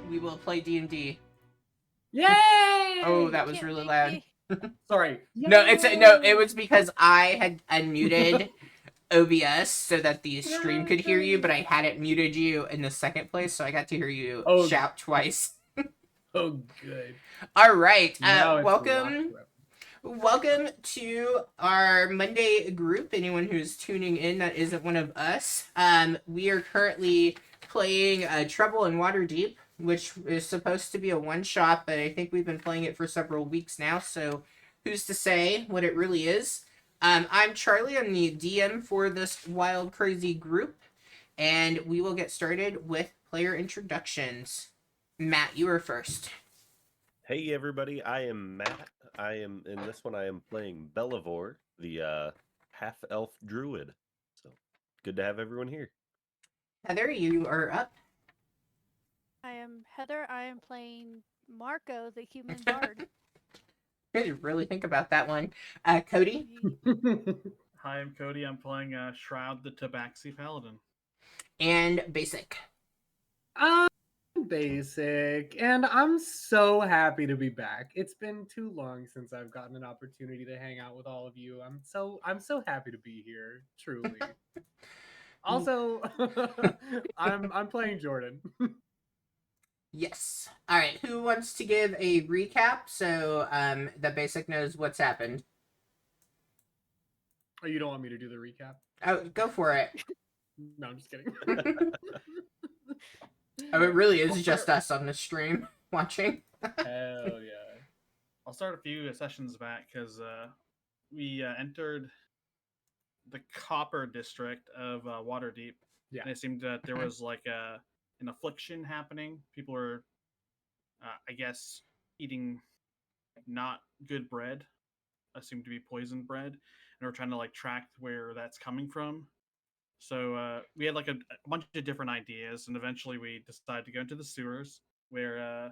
we will play D&D. Yay! Oh, that was Can't really make loud. me. Sorry. No, it Yay! was because I had unmuted OBS so that the stream could hear you, but I hadn't muted you in the second place, so I got to hear you shout twice. Oh, good. All right. Now it's Welcome to our Monday group. Anyone who's tuning in that isn't one of us. We are currently playing Trouble in Waterdeep, which is supposed to be a one-shot, but I think we've been playing it for several weeks now, so who's to say what it really is? I'm Charlie. I'm the DM for this wild, crazy group, and we will get started with player introductions. Matt, you are first. Hey everybody, I am Matt. I am in this one. I am playing Belivor, the half-elf druid. So good to have everyone here. Heather, you are up. I am Heather. I am playing Marco, the human bard. I didn't really think about that one. Cody. Hi, I'm Cody. I'm playing Shroud, the Tabaxi Paladin. And Basic. Basic, and I'm so happy to be back. It's been too long since I've gotten an opportunity to hang out with all of you. I'm so happy to be here, truly. Also, I'm playing Jordan. Yes. All right. Who wants to give a recap so that Basic knows what's happened? Oh, you don't want me to do the recap? Oh, go for it. No, I'm just kidding. Oh, it really is just us on the stream watching. Hell yeah. I'll start a few sessions back because we entered the Copper District of Waterdeep. Yeah. And it seemed that there was like an affliction happening. People were, I guess, eating not good bread. Seemed to be poisoned bread. And we're trying to like track where that's coming from. So we had like a bunch of different ideas, and eventually we decided to go into the sewers, where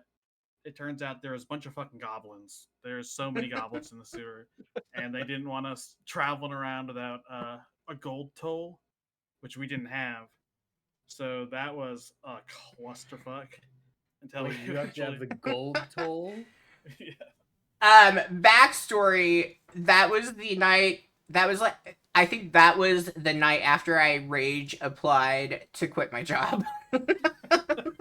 it turns out there was a bunch of fucking goblins. There's so many goblins in the sewer, and they didn't want us traveling around without a gold toll, which we didn't have. So that was a clusterfuck. Until Wait, you have to have the gold toll? Yeah. Backstory, that was the night, I think that was the night after I rage applied to quit my job.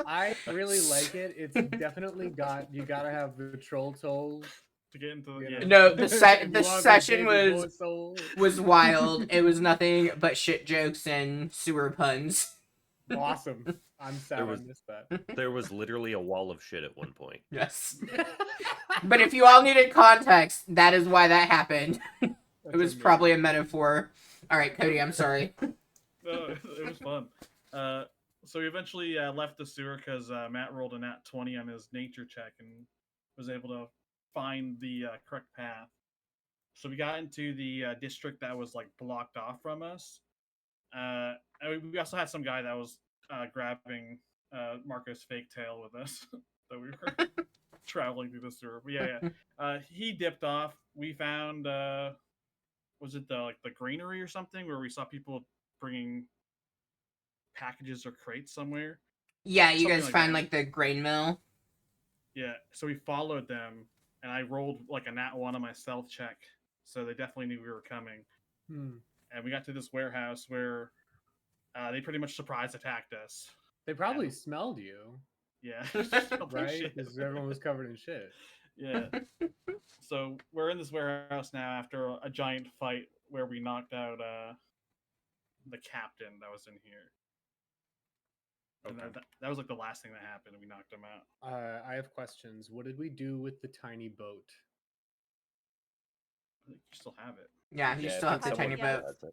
I really like it. It's definitely you gotta have the troll toll To get into you know? No, the If you want session baby boy soul. was wild. It was nothing but shit jokes and sewer puns. Awesome. I'm sad I missed that. There was literally a wall of shit at one point. Yes. But if you all needed context, that is why that happened. It was probably a metaphor. All right, Cody, I'm sorry. No, it was fun. So we eventually left the sewer because Matt rolled a nat 20 on his nature check and was able to find the correct path. So we got into the district that was like blocked off from us. And we also had some guy that was grabbing Marco's fake tail with us that we were traveling through the sewer. But yeah. He dipped off. We found was it the granary or something where we saw people bringing packages or crates somewhere? Yeah, you Something guys like found that. like the grain mill. Yeah, so we followed them, and I rolled like a nat 1 on my stealth check, so they definitely knew we were coming. And we got to this warehouse where they pretty much surprise attacked us. They probably smelled you. Yeah. Right? Because everyone was covered in shit. Yeah. So we're in this warehouse now after a giant fight where we knocked out the captain that was in here. Okay. And that was like the last thing that happened. We knocked him out. I have questions. What did we do with the tiny boat? I think you still have it. Yeah, you still have the tiny boat. Okay.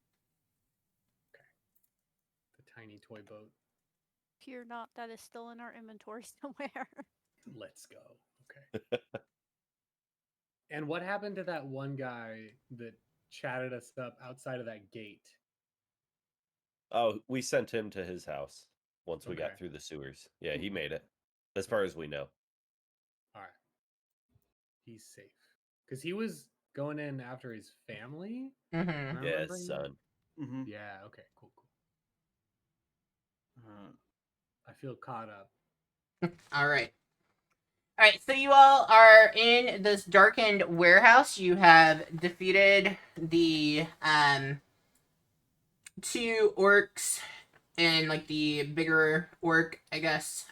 The tiny toy boat. Fear not, that is still in our inventory somewhere. Let's go. Okay. And what happened to that one guy that chatted us up outside of that gate? Oh, we sent him to his house once we got through the sewers. Yeah, he made it. As far as we know. All right. He's safe. Because he was going in after his family? Mm-hmm. Yeah, his son. Mm-hmm. Yeah, okay, cool. I feel caught up. All right. All right, so you all are in this darkened warehouse. You have defeated the two orcs and like the bigger orc, I guess.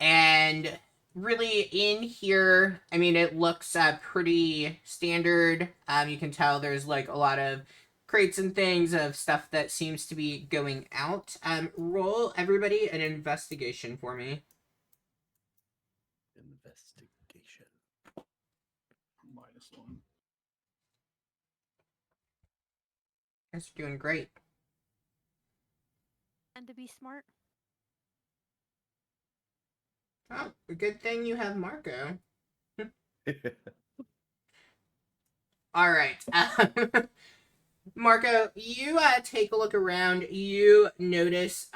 And really in here, I mean, it looks pretty standard. You can tell there's like a lot of crates and things of stuff that seems to be going out. Roll everybody an investigation for me. Investigation. -1. You guys are doing great. And to be smart. Oh, a good thing you have Marco. All right. Marco, you take a look around. You notice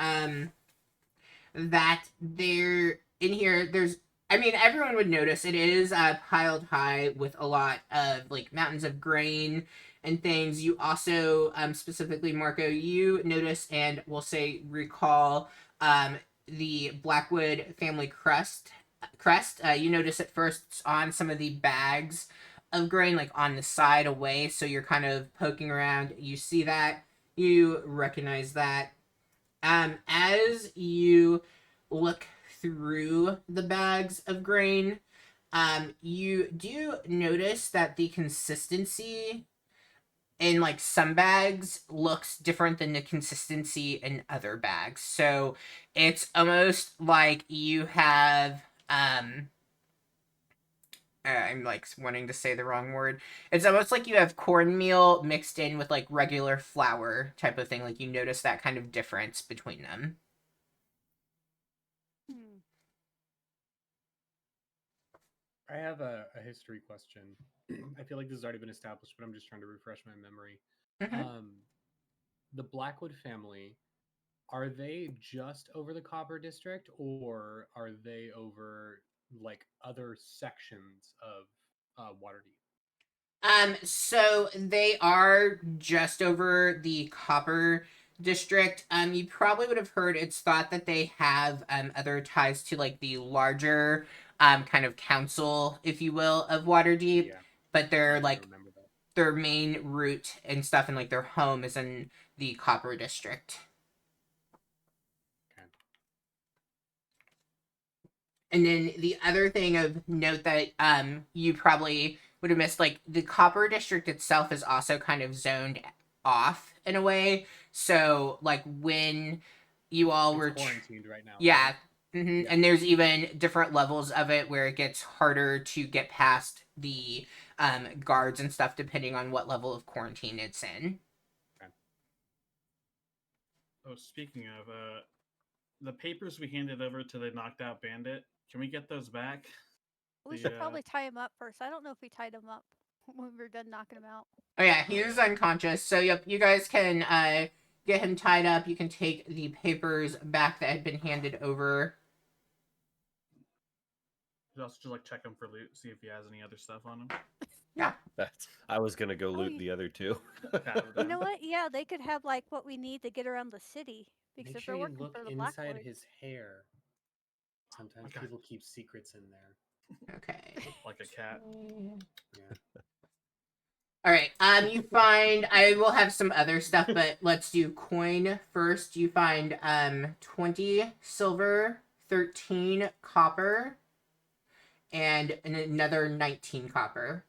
that there in here there's I mean everyone would notice it is piled high with a lot of like mountains of grain and things. You also specifically Marco, you notice and will say recall the Blackwood family crest. You notice at first it's on some of the bags of grain like on the side away, so you're kind of poking around. You see that, you recognize that. As you look through the bags of grain, you do notice that the consistency in like some bags looks different than the consistency in other bags. So it's almost like you have I'm like wanting to say the wrong word. It's almost like you have cornmeal mixed in with like regular flour type of thing. Like you notice that kind of difference between them. Hmm. I have a history question. I feel like this has already been established, but I'm just trying to refresh my memory. Mhm. The Blackwood family, are they just over the Copper District, or are they over like other sections of Waterdeep? So they are just over the Copper District. You probably would have heard it's thought that they have other ties to like the larger kind of council, if you will, of Waterdeep. Yeah, But they're I like remember that. their main route and stuff and like their home is in the Copper District. Okay. And then the other thing of note that you probably would have missed, like the Copper District itself is also kind of zoned off in a way. So like when you all It's were quarantined right now, yeah. right? Hmm. Yeah. And there's even different levels of it where it gets harder to get past the guards and stuff depending on what level of quarantine it's in. Okay. Oh, speaking of, the papers we handed over to the knocked out bandit, can we get those back? We The should probably tie him up first. I don't know if we tied him up when we were done knocking him out. Oh yeah, he is unconscious. So yep, you guys can get him tied up. You can take the papers back that had been handed over. We also just like check him for loot, see if he has any other stuff on him. Yeah. I was gonna go loot you- the other two. Pat him You know down. what? Yeah, they could have like what we need to get around the city because Make if sure they're you working look for the inside Blackwood. his hair. Sometimes Okay. people keep secrets in there. Okay. Like a cat. Yeah. All right. You find I will have some other stuff, but let's do coin first. You find 20 silver, 13 copper, and another 19 copper.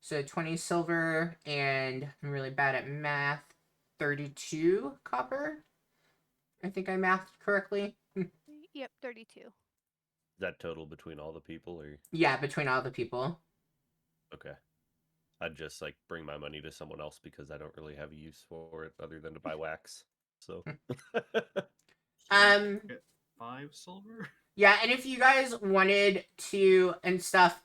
So 20 silver and I'm really bad at math. 32 copper. I think I mathed correctly. Yep, 32. Is that total between all the people, or Yeah, between all the people. okay? I'd just like bring my money to someone else because I don't really have a use for it other than to buy wax. So So Um get 5 silver. Yeah, and if you guys wanted to and stuff,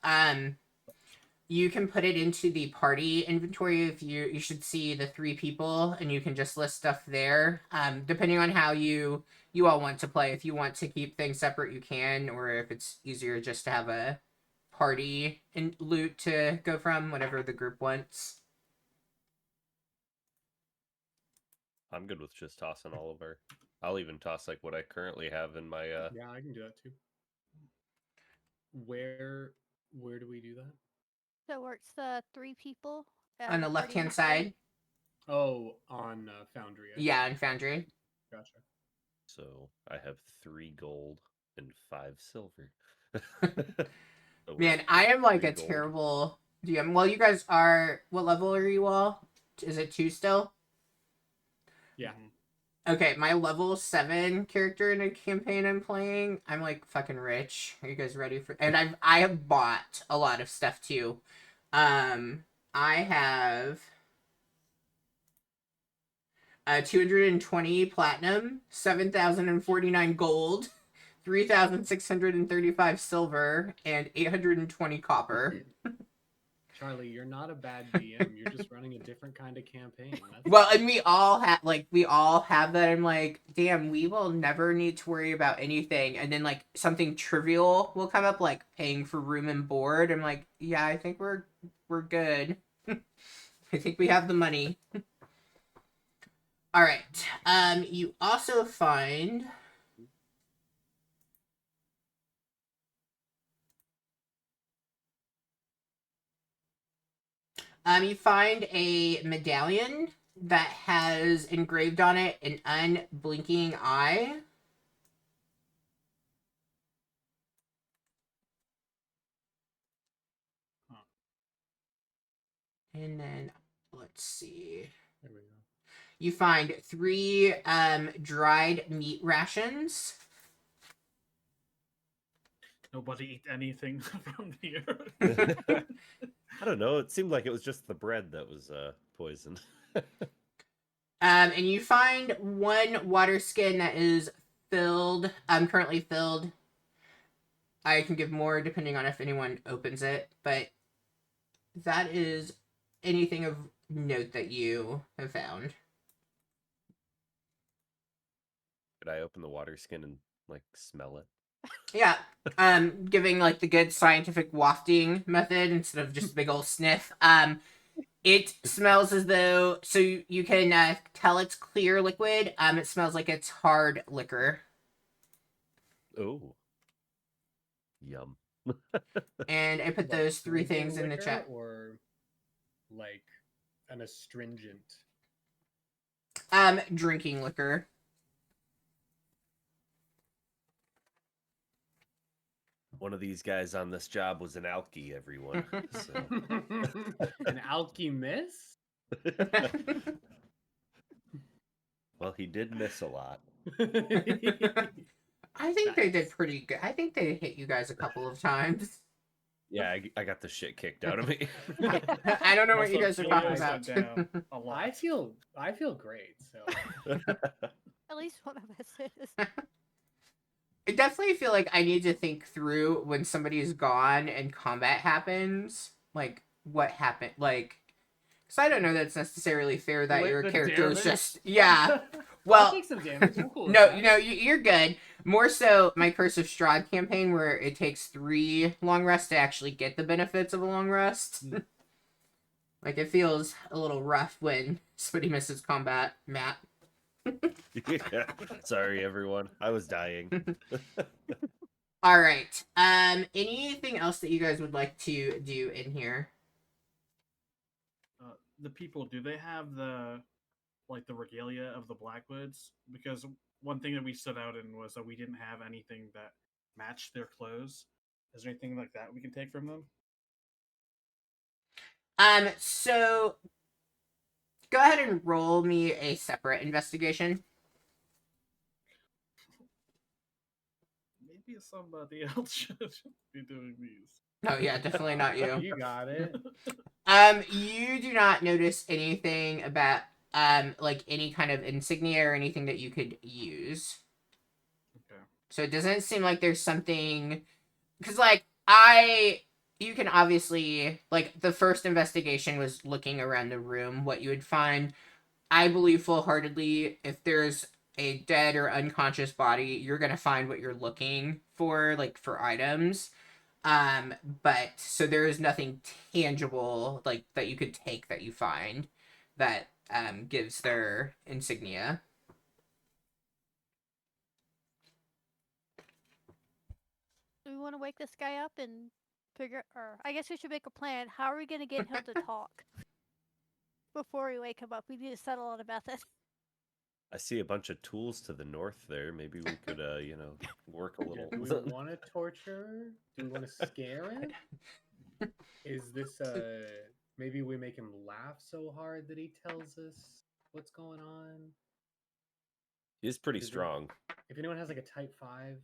you can put it into the party inventory. If you should see the 3 people, and you can just list stuff there. Depending on how you all want to play. If you want to keep things separate, you can, or if it's easier just to have a party and loot to go from, whatever the group wants. I'm good with just tossing all of our I'll even toss like what I currently have in my Yeah, I can do that too. Where do we do that? So it's the 3 people On the party left-hand member. side. Oh, on Foundry. I Yeah, see. in Foundry. Gotcha. So I have 3 gold and 5 silver. So we're Man, at I am like 3 a gold. terrible DM. Well, you guys are. What level are you all? Is it 2 still? Yeah. Mhm. Okay, my level 7 character in a campaign I'm playing. I'm like fucking rich. Are you guys ready for? And I have bought a lot of stuff too. I have 220 platinum, 7,049 gold, 3,635 silver, and 820 copper. Charlie, you're not a bad DM. You're just running a different kind of campaign. That's Well, all. and we all have that. I'm like, damn, we will never need to worry about anything. And then like something trivial will come up, like paying for room and board. I'm like, yeah, I think we're good. I think we have the money. All right. You also find. You find a medallion that has engraved on it an unblinking eye. Huh. And then let's see. There we go. You find 3 dried meat rations. Nobody eat anything from the I don't know. It seemed like it was just the bread that was poisoned. And you find 1 water skin that is filled, currently filled. I can give more depending on if anyone opens it, but that is anything of note that you have found. Could I open the water skin and like smell it? Yeah, giving like the good scientific wafting method instead of just a big old sniff. It smells as though you can tell it's clear liquid. It smells like it's hard liquor. Oh, yum. And I put Like those 3 drinking things in the liquor chat. or like an astringent. Drinking liquor. One of these guys on this job was an alky, everyone. So. An alchemist? Well, he did miss a lot. I think they did Nice. pretty good. I think they hit you guys a couple of times. Yeah, I got the shit kicked out of me. I don't know what you Also, guys are Julius talking went about. down a lot. I feel great. So At least one of us is. I definitely feel like I need to think through when somebody's gone and combat happens, like what happened, like, because I don't know that it's necessarily fair that With your the character was damage? just Well, I'll take some damage. I'm cool with no, that. you're good. More so, my Curse of Strahd campaign, where it takes 3 long rests to actually get the benefits of a long rest. Mm. Like, it feels a little rough when somebody misses combat, Matt. Yeah. Sorry, everyone. I was dying. All right. Anything else that you guys would like to do in here? The people, do they have the regalia of the Blackwoods? Because one thing that we stood out in was that we didn't have anything that matched their clothes. Is there anything like that we can take from them? So go ahead and roll me a separate investigation. Maybe somebody else should be doing these. Oh yeah, definitely not you. You got it. You do not notice anything about like any kind of insignia or anything that you could use. Okay. So it doesn't seem like there's something, because like you can obviously, like, the first investigation was looking around the room what you would find. I believe full-heartedly if there's a dead or unconscious body, you're gonna find what you're looking for, like for items. But so there is nothing tangible like that you could take that you find that gives their insignia. Do we want to wake this guy up and figure, or I guess we should make a plan. How are we going to get him to talk before we wake him up? We need to settle on a method. I see a bunch of tools to the north there. Maybe we could, work a little. Do we want to torture? Do we want to scare him? Is this maybe we make him laugh so hard that he tells us what's going on? He's pretty Is it- strong. If anyone has like a type 5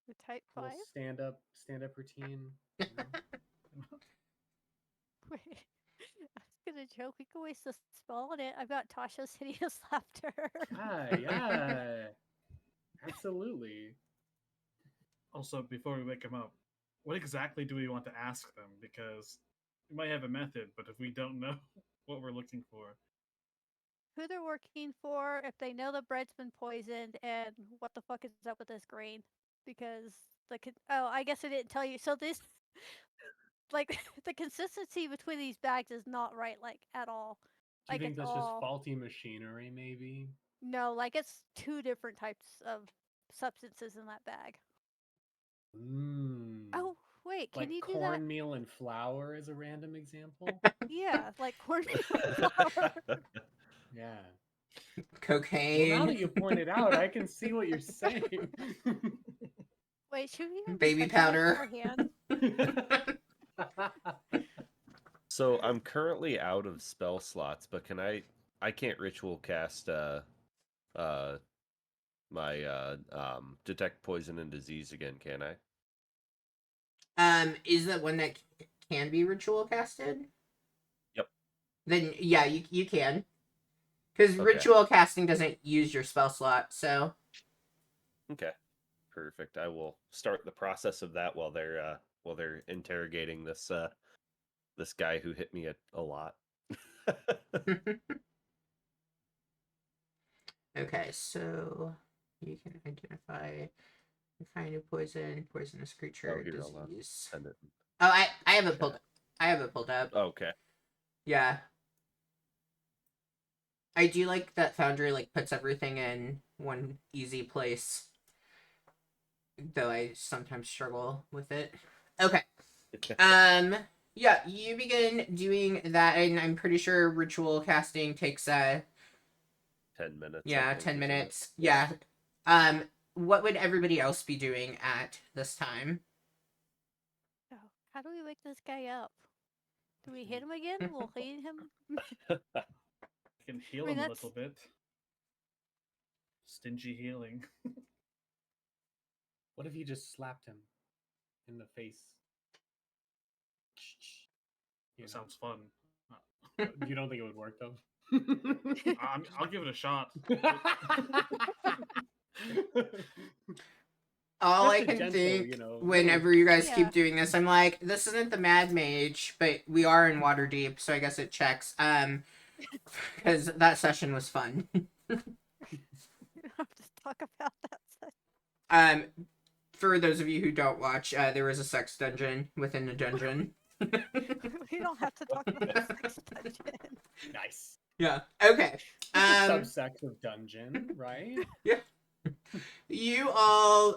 The type little 5? stand up routine, you know? Wait. I was going to joke. We could waste a spell on it. I've got Tasha's hideous laughter. Yeah. Absolutely. Also, before we wake them up, what exactly do we want to ask them? Because we might have a method, but if we don't know what we're looking for, Who they're working for, if they know the bread's been poisoned, and what the fuck is up with this grain? Because I guess I didn't tell you. So this, like, the consistency between these bags is not right, like, at all. Do you Like, think it's that's just all faulty machinery, maybe? no, like it's two different types of substances in that bag. Mmm. Oh wait, can Like you do that? cornmeal and flour as a random example? Yeah, like cornmeal flour. Yeah. Well, Cocaine, now that you point it out, I can see what you're saying. Wait, should we even baby be touching this powder. with our hands? So I'm currently out of spell slots, but I can't ritual cast my detect poison and disease again, can I? Is that one that can be ritual casted? Yep. Then yeah, you can. Because Okay. ritual casting doesn't use your spell slot, so Okay. Perfect. I will start the process of that while they're interrogating this guy who hit me a lot. okay, so you can identify the kind of poisonous creature, here, I'll, disease. send it. Oh, I have it pulled. Chat. I have it pulled up. Okay. Yeah. I do like that Foundry like puts everything in one easy place. Though I sometimes struggle with it. Okay. Yeah, you begin doing that, and I'm pretty sure ritual casting takes 10 minutes. yeah, I think, 10 isn't it? minutes. Yeah. What would everybody else be doing at this time? Oh, how do we wake this guy up? Do we hit him again? We'll hit him. I can heal I mean, him a that's- little bit. Stingy healing. What if you just slapped him in the face? You know? Sounds fun. You don't think it would work though? I'll give it a shot. All I Just a can gentle, think you know, whenever little- you guys Yeah. keep doing this, I'm like, this isn't the Mad Mage, but we are in Waterdeep, so I guess it checks. Because that session was fun. We don't have to talk about that. For those of you who don't watch, there was a sex dungeon within the dungeon. We don't have to talk about the sex dungeon. Nice. Yeah. Okay. It's a subsect of dungeon, right? You all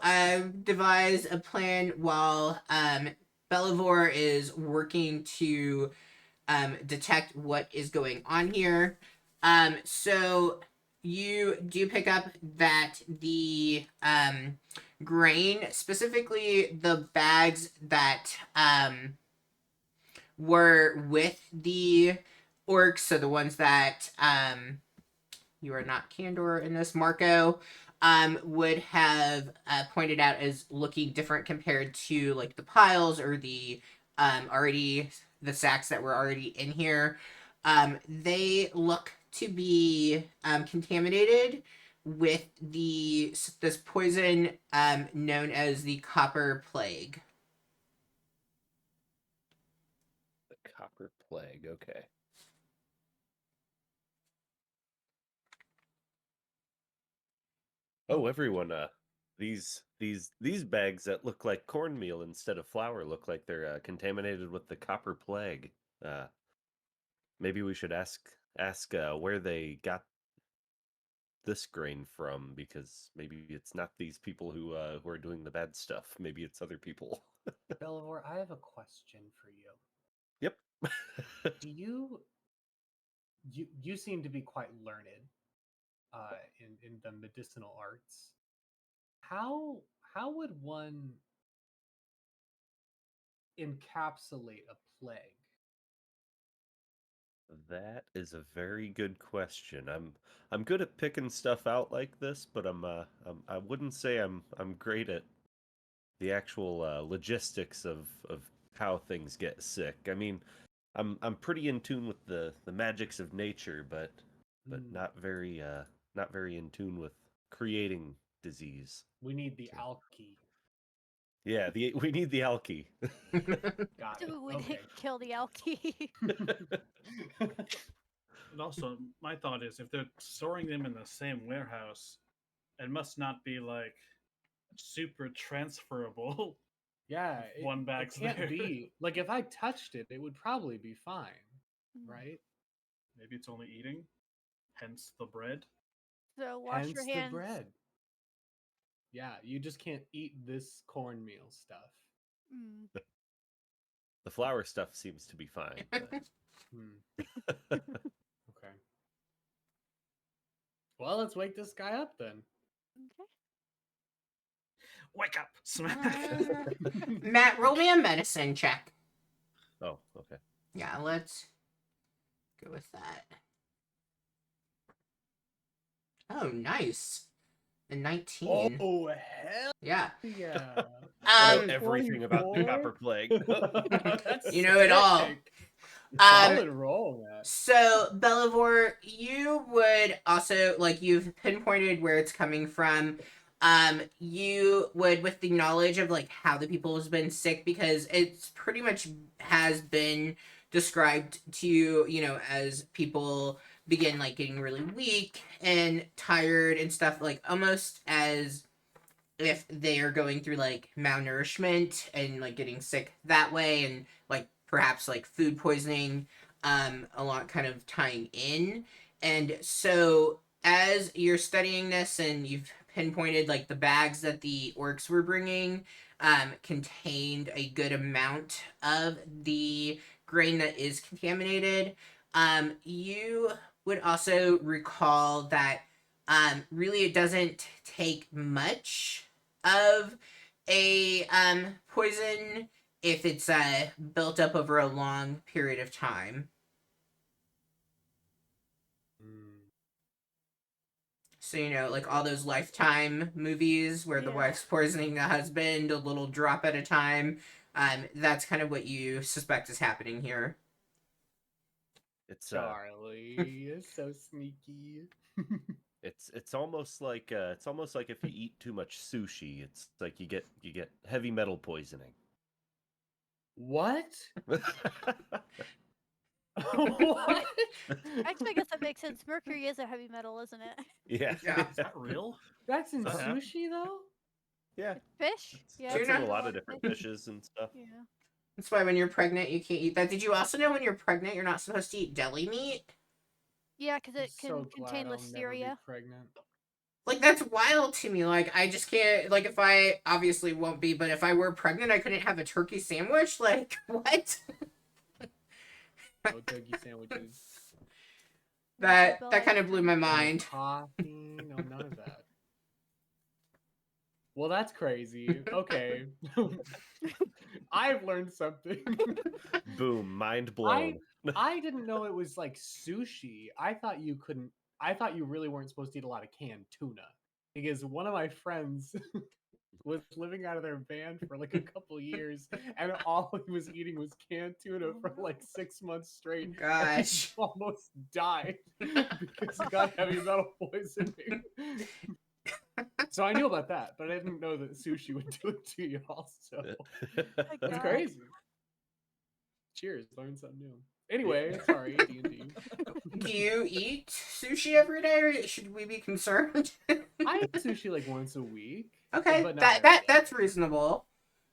devise a plan while Bellavor is working to detect what is going on here. So you do pick up that the grain, specifically the bags that were with the orcs, so the ones that you are not Candor in this, Marco, would have pointed out as looking different compared to like the piles or the the sacks that were already in here. They look to be contaminated with this poison known as the copper plague. The copper plague. Okay. Oh, everyone! These bags that look like cornmeal instead of flour look like they're contaminated with the copper plague. Maybe we should ask where they got this grain from? Because maybe it's not these people who are doing the bad stuff. Maybe it's other people. Belivore, I have a question for you. Yep. Do you seem to be quite learned in the medicinal arts. How would one encapsulate a plague? That is a very good question. I'm good at picking stuff out like this, but I wouldn't say I'm great at the actual logistics of how things get sick. I mean, I'm pretty in tune with the magics of nature, but Mm, not very in tune with creating disease. we need the So, alky. yeah, we need the alky. Got it. Dude, we Okay. didn't kill the alky. And also, my thought is if they're storing them in the same warehouse, it must not be like super transferable. Yeah, One it bag's can't there. be like if I touched it, it would probably be fine, Mm. right? Maybe it's only eating, hence the bread. So wash Hence your the hands. bread. Yeah, you just can't eat this cornmeal stuff. Mm. The flour stuff seems to be fine. Hmm. But... Okay. Well, let's wake this guy up then. Okay. Wake up! Smack! Matt, roll me a medicine check. oh, okay. Yeah, let's go with that. Oh, nice. A 19. Oh hell Yeah. yeah! I know Um, everything about the 24? copper plague. That's You know it all. sick. Um, Solid roll, man. So, Belivore, you would also, like, you've pinpointed where it's coming from. You would, with the knowledge of, like, how the people has been sick, because it's pretty much has been described to you, you know, as people begin, like, getting really weak and tired and stuff, like, almost as if they are going through like malnourishment and like getting sick that way, and like perhaps like food poisoning, a lot kind of tying in. And so as you're studying this and you've pinpointed like the bags that the orcs were bringing contained a good amount of the grain that is contaminated, you would also recall that really it doesn't take much of a poison if it's built up over a long period of time. So, you know, like all those Lifetime movies where the Yeah. wife's poisoning the husband a little drop at a time. That's kind of what you suspect is happening here. It's Charlie is so sneaky. it's almost like if you eat too much sushi, it's like you get heavy metal poisoning. What? What? Actually, I guess that makes sense. Mercury is a heavy metal, isn't it? Yeah. Yeah. Is that real? That's in Does that happen? sushi though? Yeah. Fish? Yeah, That's Tuna? in a lot lot of different fish. fishes and stuff. Yeah. That's why when you're pregnant, you can't eat that. Did you also know when you're pregnant, you're not supposed to eat deli meat? Yeah, because I'm it can so contain glad I'll never be listeria. pregnant. Like, that's wild to me. Like, I just can't. Like, if I obviously won't be, but if I were pregnant, I couldn't have a turkey sandwich. Like, what? No turkey sandwiches. That Bill, that I kind of blew my No mind. coffee. No, none of that. Well, that's crazy. Okay. I've learned something. Boom, mind blown. I didn't know it was like sushi. I thought you really weren't supposed to eat a lot of canned tuna. Because one of my friends was living out of their van for like a couple years, and all he was eating was canned tuna for like 6 months straight. And he Gosh. almost died because he got heavy metal poisoning. So I knew about that, but I didn't know that sushi would do it to you also. My That's God. crazy. Cheers, learned something new. Anyway, sorry, D&D. Do you eat sushi every day, or should we be concerned? I eat sushi like once a week. Okay, but not that every day. that's reasonable.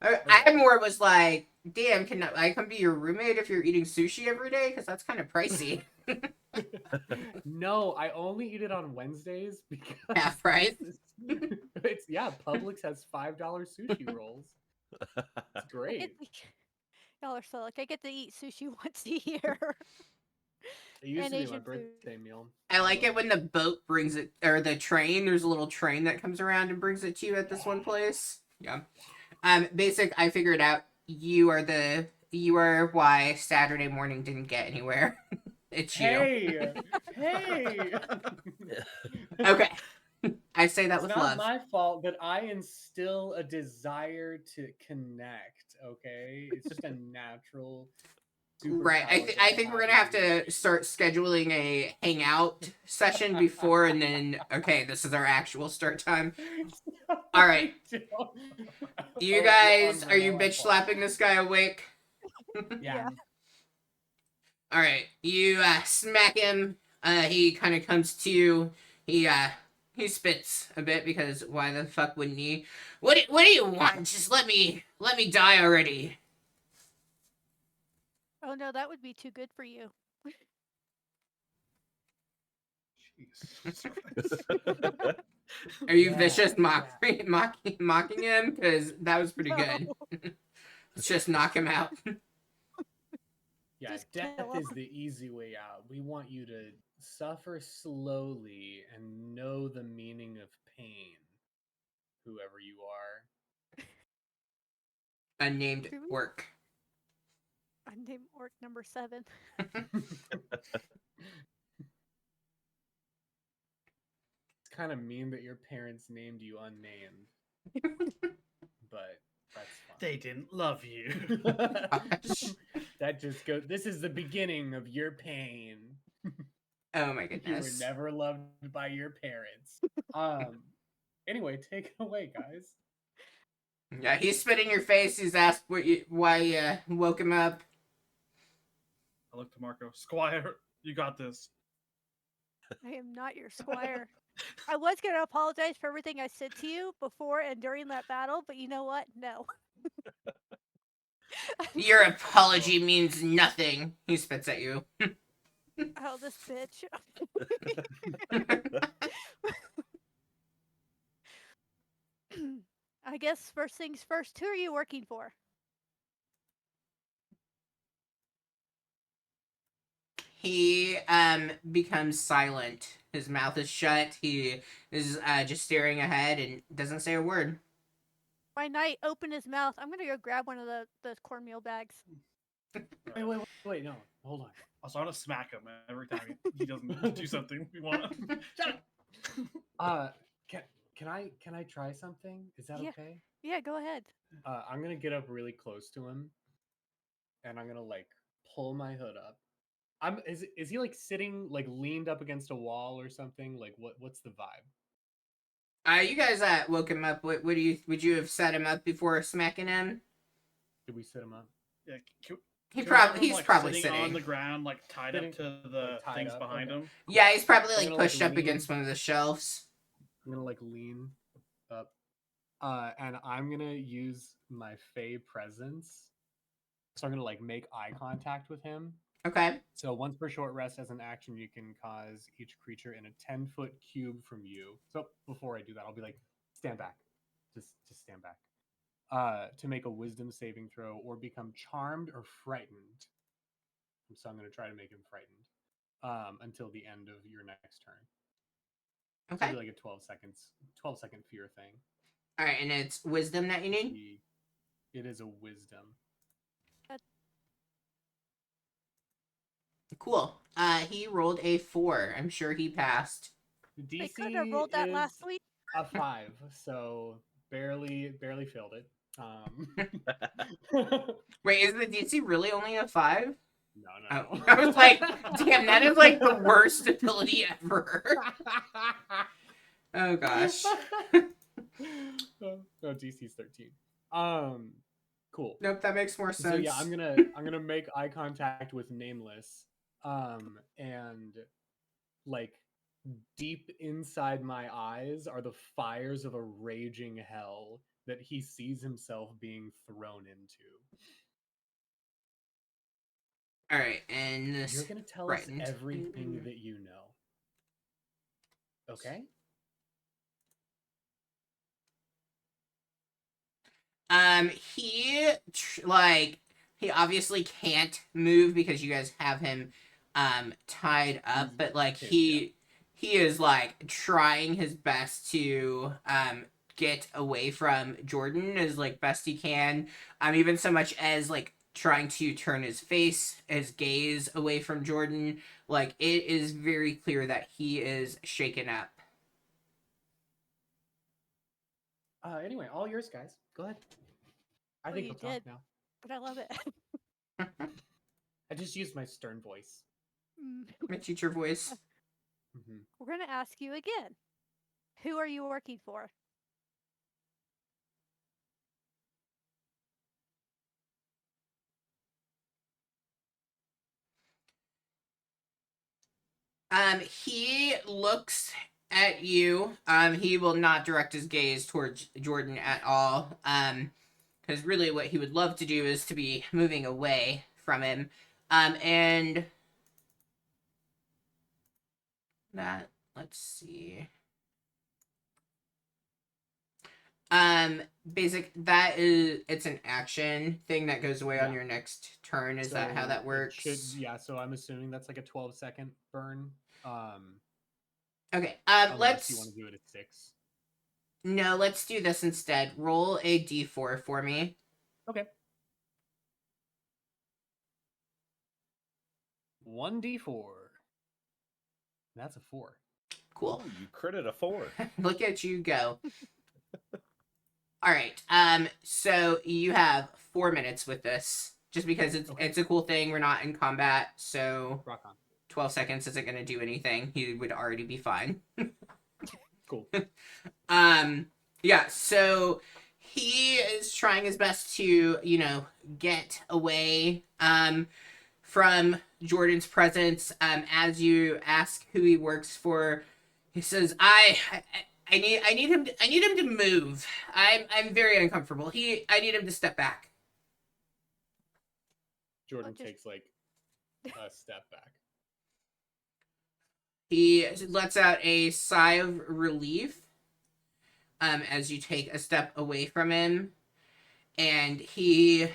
I Okay. more was like damn, can I come be your roommate if you're eating sushi every day? Because that's kind of pricey. No, I only eat it on Wednesdays because Half price. it's yeah, Publix has $5 sushi rolls. It's I great. get to, y'all are so like I get to eat sushi once a year. It used And to be my Asian food. birthday meal. I like love it when the boat brings it, or the train. There's a little train that comes around and brings it to you at this one place. Yeah. Basic. I figured out you are why Saturday morning didn't get anywhere. It's you. Hey, hey. Okay. I say that It's with not love. my fault that I instill a desire to connect. Okay, it's just a natural. Right. I superpower that think we're have gonna as have a to human start scheduling a hangout session before, and then okay, this is our actual start time. being. All right, Don't- you Oh, yeah, guys, are you unreal, bitch slapping this guy awake? Yeah. All right, you smack him. He kind of comes to. He spits a bit because why the fuck wouldn't he? What do you want? Just let me die already. Oh no, that would be too good for you. Jesus Christ. Are you Yeah, vicious yeah. mocking him? Because that was pretty No, good. Let's just knock him out. Yeah, just death kill is him. the easy way out. We want you to suffer slowly and know the meaning of pain, whoever you are. Unnamed Do we? orc. I'm named Orc number 7. It's kind of mean that your parents named you unnamed, but that's fine. They didn't love you. Gosh. That just goes. This is the beginning of your pain. Oh my You were goodness. never loved by your parents. Anyway, take it away, guys. Yeah, he's spit in your face. He's asked why you woke him up. I look to Marco. Squire, you got this. I am not your squire. I was gonna apologize for everything I said to you before and during that battle, but you know what? No. Your apology means nothing. He spits at you. Oh, this bitch. I guess first things first. Who are you working for? He becomes silent. His mouth is shut. He is just staring ahead and doesn't say a word. My knight opened his mouth. I'm gonna go grab one of those cornmeal bags. Wait, no, hold on. Also, I want to smack him every time he doesn't do something we want. Shut up. Can I try something? Is that Yeah. okay? Yeah, go ahead. I'm gonna get up really close to him, and I'm gonna like pull my hood up. Is he like sitting like leaned up against a wall or something? Like what's the vibe? You guys woke him up. What do you would you have set him up before smacking him? Did we set him up? Yeah, can He we have him, he's like, probably sitting on sitting. the ground, like tied Sitting- up to the like, tied things up, behind okay. him. Yeah, he's probably I'm like gonna, like, pushed up lean- against one of the shelves. I'm gonna like lean up, and I'm gonna use my Fey presence. So I'm gonna like make eye contact with him. Okay. So once per short rest as an action, you can cause each creature in a 10-foot cube from you. So before I do that, I'll be like, stand back. Just stand back. To make a wisdom saving throw or become charmed or frightened. So I'm gonna try to make him frightened. Until the end of your next turn. So Okay. it'll be like a 12-second fear thing. All right, and it's wisdom that you need. It is a wisdom. Cool. He rolled a 4. I'm sure he passed. The They DC could have rolled that is last week. a 5, so barely failed it. Wait, is the DC really only a 5? No. Oh, I was like, damn, that is like the worst ability ever. Oh gosh. No, DC's 13. Cool. Nope, that makes more sense. So yeah, I'm gonna make eye contact with Nameless, and like deep inside my eyes are the fires of a raging hell that he sees himself being thrown into. All right, and this You're gonna tell us frightened. everything that you know. Okay? He obviously can't move because you guys have him tied up, but like pinned, yeah. he is like trying his best to get away from Jordan as like best he can. Even so much as like trying to turn his gaze away from Jordan. Like it is very clear that he is shaken up. Anyway, all yours, guys. Go ahead. I Well, think you he'll talk did. now. But I love it. I just used my stern voice. My teacher voice. Mm-hmm. We're going to ask you again. Who are you working for? He looks at you. He will not direct his gaze towards Jordan at all. Because really what he would love to do is to be moving away from him. And that, let's see. It's an action thing that goes away on Yeah. your next turn. Is that how that works? Yeah, so I'm assuming that's like a 12-second burn. Okay. Unless you want to do it at 6. No, let's do this instead. Roll a d4 for me. Okay. 1d4. That's a 4. Cool. Ooh, you critted a 4. Look at you go. All right. So you have 4 minutes with this, just because it's a cool thing. We're not in combat, so Rock on. 12 seconds isn't going to do anything. He would already be fine. Cool. Yeah. So he is trying his best to, get away, from Jordan's presence. As you ask who he works for, he says, I need him to move. I'm very uncomfortable. I need him to step back. Jordan takes like a step back. He lets out a sigh of relief as you take a step away from him, and he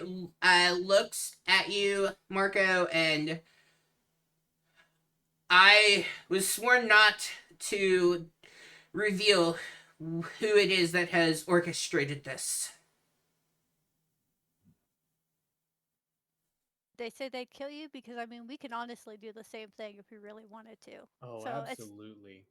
looks at you, Marco, and I was sworn not to reveal who it is that has orchestrated this. They say they'd kill you because, I mean, we can honestly do the same thing if we really wanted to. Oh, So absolutely.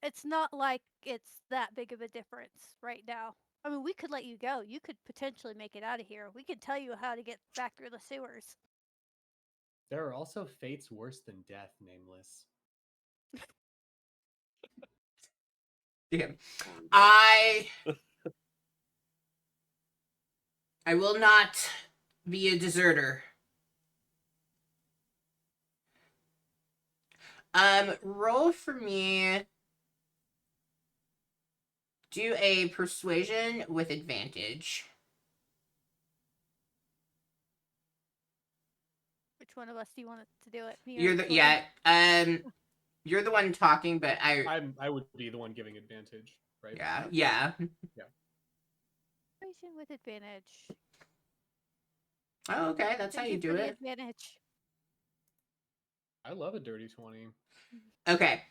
It's not like it's that big of a difference right now. I mean, we could let you go. You could potentially make it out of here. We could tell you how to get back through the sewers. There are also fates worse than death, Nameless. Yeah. I will not be a deserter. Roll for me. Do a persuasion with advantage. Which one of us do you want to do it? Me or You're the Jordan? you're the one talking, but I would be the one giving advantage, right? yeah. Persuasion with advantage. Oh, okay, that's how Thank you you do for the it. advantage. I love a dirty 20. Okay.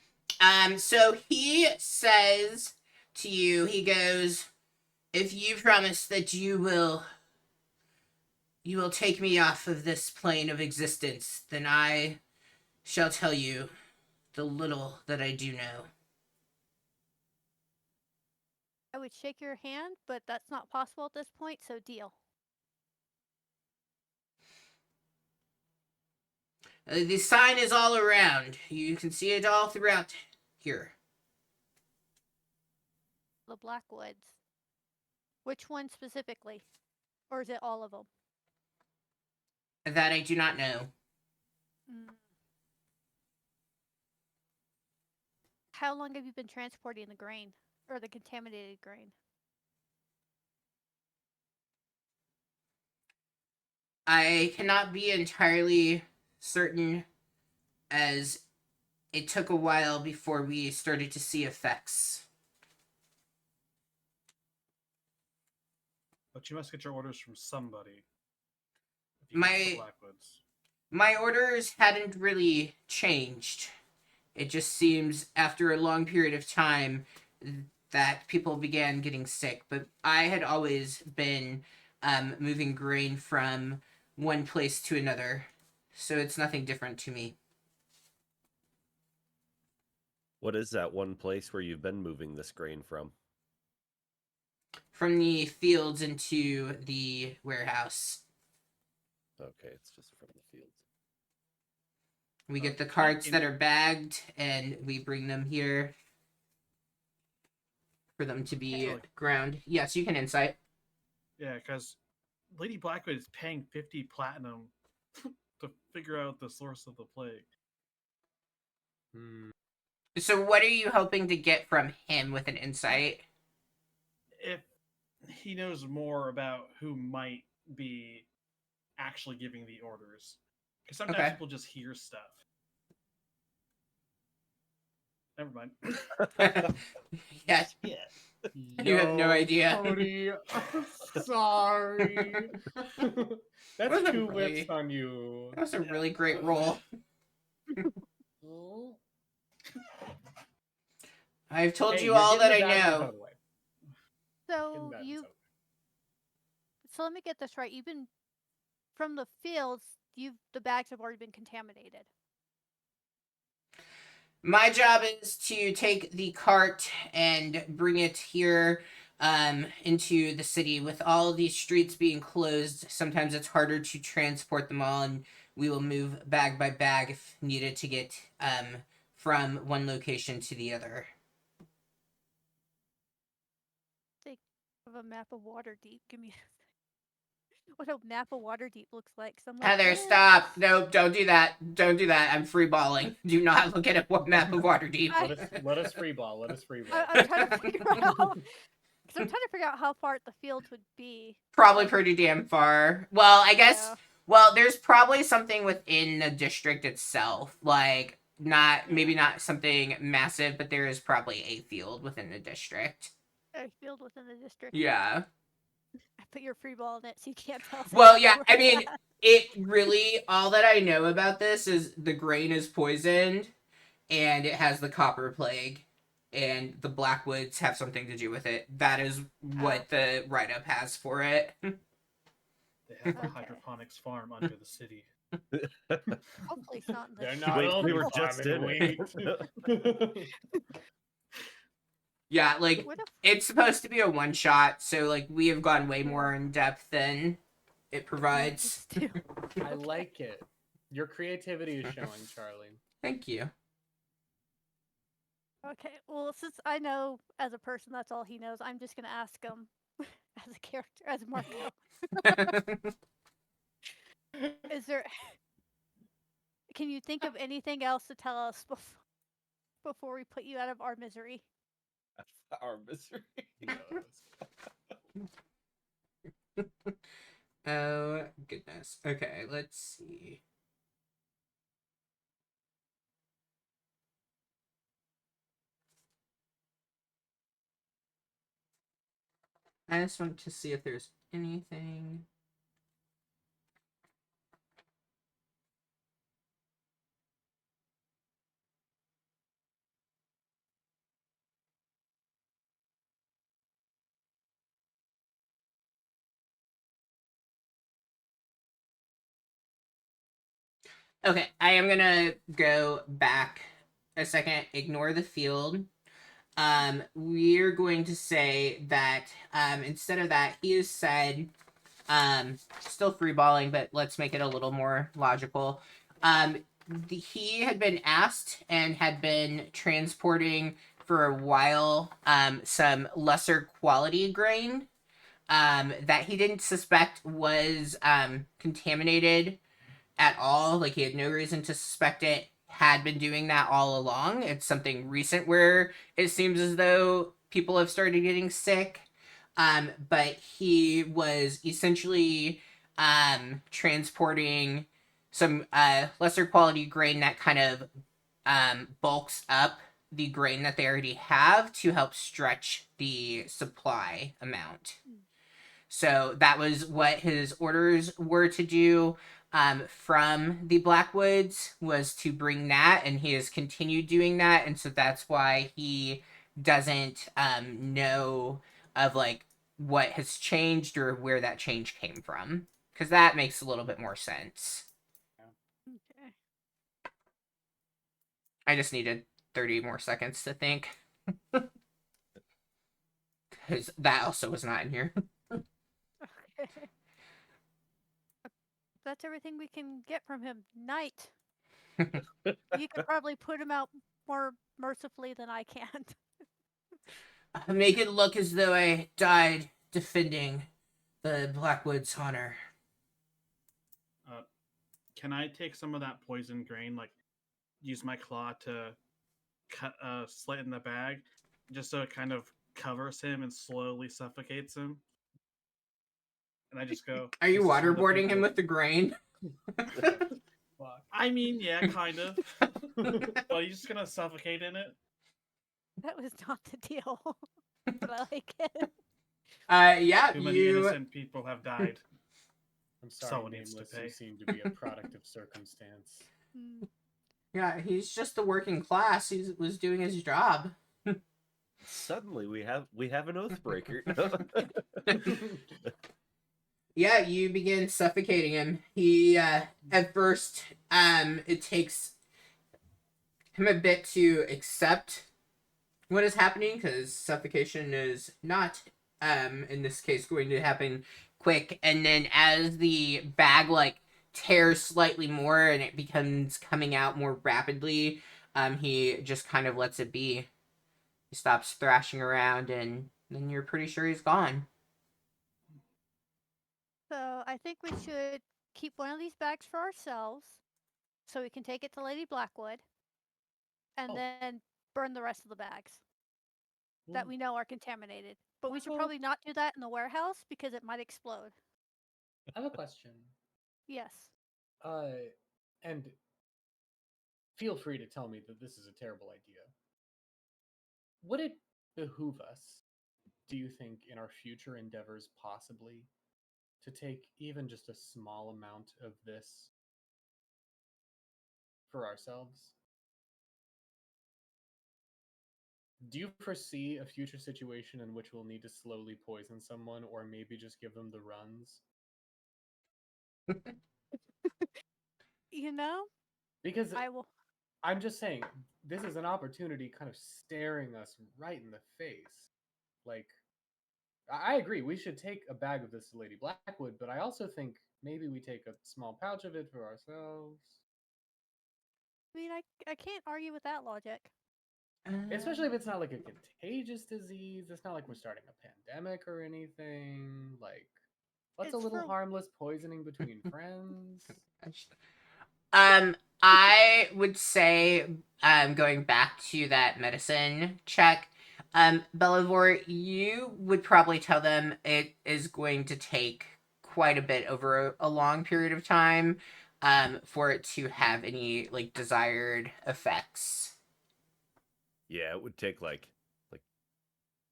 So he says to you, he goes, if you promise that you will take me off of this plane of existence, then I shall tell you the little that I do know. I would shake your hand, but that's not possible at this point, so deal. The sign is all around. You can see it all throughout here. The Blackwoods. Which one specifically? Or is it all of them? That I do not know. How long have you been transporting the grain? Or the contaminated grain? I cannot be entirely certain, as it took a while before we started to see effects. But you must get your orders from somebody. If you get the Blackwoods. My orders hadn't really changed. It just seems after a long period of time that people began getting sick. But I had always been moving grain from one place to another, so it's nothing different to me. What is that one place where you've been moving this grain from? From the fields into the warehouse. Okay, it's just from the fields. We get the carts that are bagged, and we bring them here for them to be ground. Yes, you can insight. Yeah, because Lady Blackwood is paying 50 platinum to figure out the source of the plague. So what are you hoping to get from him with an insight? If he knows more about who might be actually giving the orders. Because sometimes people just hear stuff. Never mind. Yes. Yeah. You have no idea. Cody, I'm sorry. That's Wasn't two really- whips on you. That was a really great roll. I've told Hey, you you're all that I getting the bag know. out of the way. So Getting that you. out of So let me get this right. You've been from the fields. The bags have already been contaminated. My job is to take the cart and bring it here into the city. With all these streets being closed, sometimes it's harder to transport them all, and we will move bag by bag if needed to get from one location to the other. Think of a map of Waterdeep. Give me what a map of Waterdeep looks like. So I'm like, Heather, this. stop. No, don't do that. Don't do that. I'm free balling. Do not look at a map of Waterdeep. Let us free ball. Let us free ball. I'm trying to figure out. Because I'm trying to figure out how far the fields would be. Probably pretty damn far. Well, I guess. Yeah. Well, there's probably something within the district itself, like maybe not something massive, but there is probably a field within the district. A field within the district. Yeah. I put your free ball in it so you can't tell. Well, yeah. I mean, it really all that I know about this is the grain is poisoned, and it has the copper plague, and the Blackwoods have something to do with it. That is what the write-up has for it. They have a hydroponics farm under the city. Hopefully it's not in the They're not Wait, all we were just in it. Yeah, like What if it's supposed to be a one shot, so like we have gone way more in depth than it provides. I like it. Your creativity is showing, Charlie. Thank you. Okay, well, since I know as a person that's all he knows, I'm just gonna ask him as a character, as Marco. Is there? Can you think of anything else to tell us before we put you out of our misery? Our misery. Oh goodness. Okay, let's see. I just want to see if there's anything. Okay, I am gonna go back a second, ignore the field. We're going to say that instead of that, he has said, still freeballing, but let's make it a little more logical. He had been asked and had been transporting for a while some lesser quality grain that he didn't suspect was contaminated at all. Like, he had no reason to suspect it, had been doing that all along. It's something recent where it seems as though people have started getting sick. But he was essentially transporting some lesser quality grain that kind of bulks up the grain that they already have to help stretch the supply amount. So that was what his orders were to do from the Blackwoods, was to bring that, and he has continued doing that, and so that's why he doesn't know of like what has changed or where that change came from, because that makes a little bit more sense. Okay. I just needed 30 more seconds to think, because that also was not in here. Okay. That's everything we can get from him. Night. You could probably put him out more mercifully than I can. Make it look as though I died defending the Blackwoods' honor. Can I take some of that poison grain, like use my claw to cut a slit in the bag, just so it kind of covers him and slowly suffocates him? And I just go. Are you "This is for the waterboarding him people." with the grain? Fuck. I mean, yeah, kind of. But are you just gonna suffocate in it? That was not the deal. But I like it. Yeah, Too many you. innocent people have died. I'm sorry, Someone needs to Nameless. pay. You seem to be a product of circumstance. Mm. Yeah, he's just the working class. He was doing his job. Suddenly we have an oathbreaker. Yeah, you begin suffocating him. He at first, it takes him a bit to accept what is happening, because suffocation is not in this case going to happen quick, and then as the bag like tears slightly more and it becomes coming out more rapidly, he just kind of lets it be. He stops thrashing around, and then you're pretty sure he's gone. So I think we should keep one of these bags for ourselves, so we can take it to Lady Blackwood, and Oh. then burn the rest of the bags that we know are contaminated. But we should Well- probably not do that in the warehouse because it might explode. I have a question. Yes. And feel free to tell me that this is a terrible idea. Would it behoove us, do you think, in our future endeavors possibly, to take even just a small amount of this for ourselves? Do you foresee a future situation in which we'll need to slowly poison someone, or maybe just give them the runs? You know, Because I will. I'm just saying, this is an opportunity kind of staring us right in the face. Like, I agree, we should take a bag of this to Lady Blackwood, but I also think maybe we take a small pouch of it for ourselves. I mean, I can't argue with that logic. Especially if it's not like a contagious disease. It's not like we're starting a pandemic or anything. Like, what's a It's little for- harmless poisoning between friends? I would say, going back to that medicine check, Bellavor, you would probably tell them it is going to take quite a bit over a long period of time, for it to have any like desired effects. Yeah, it would take like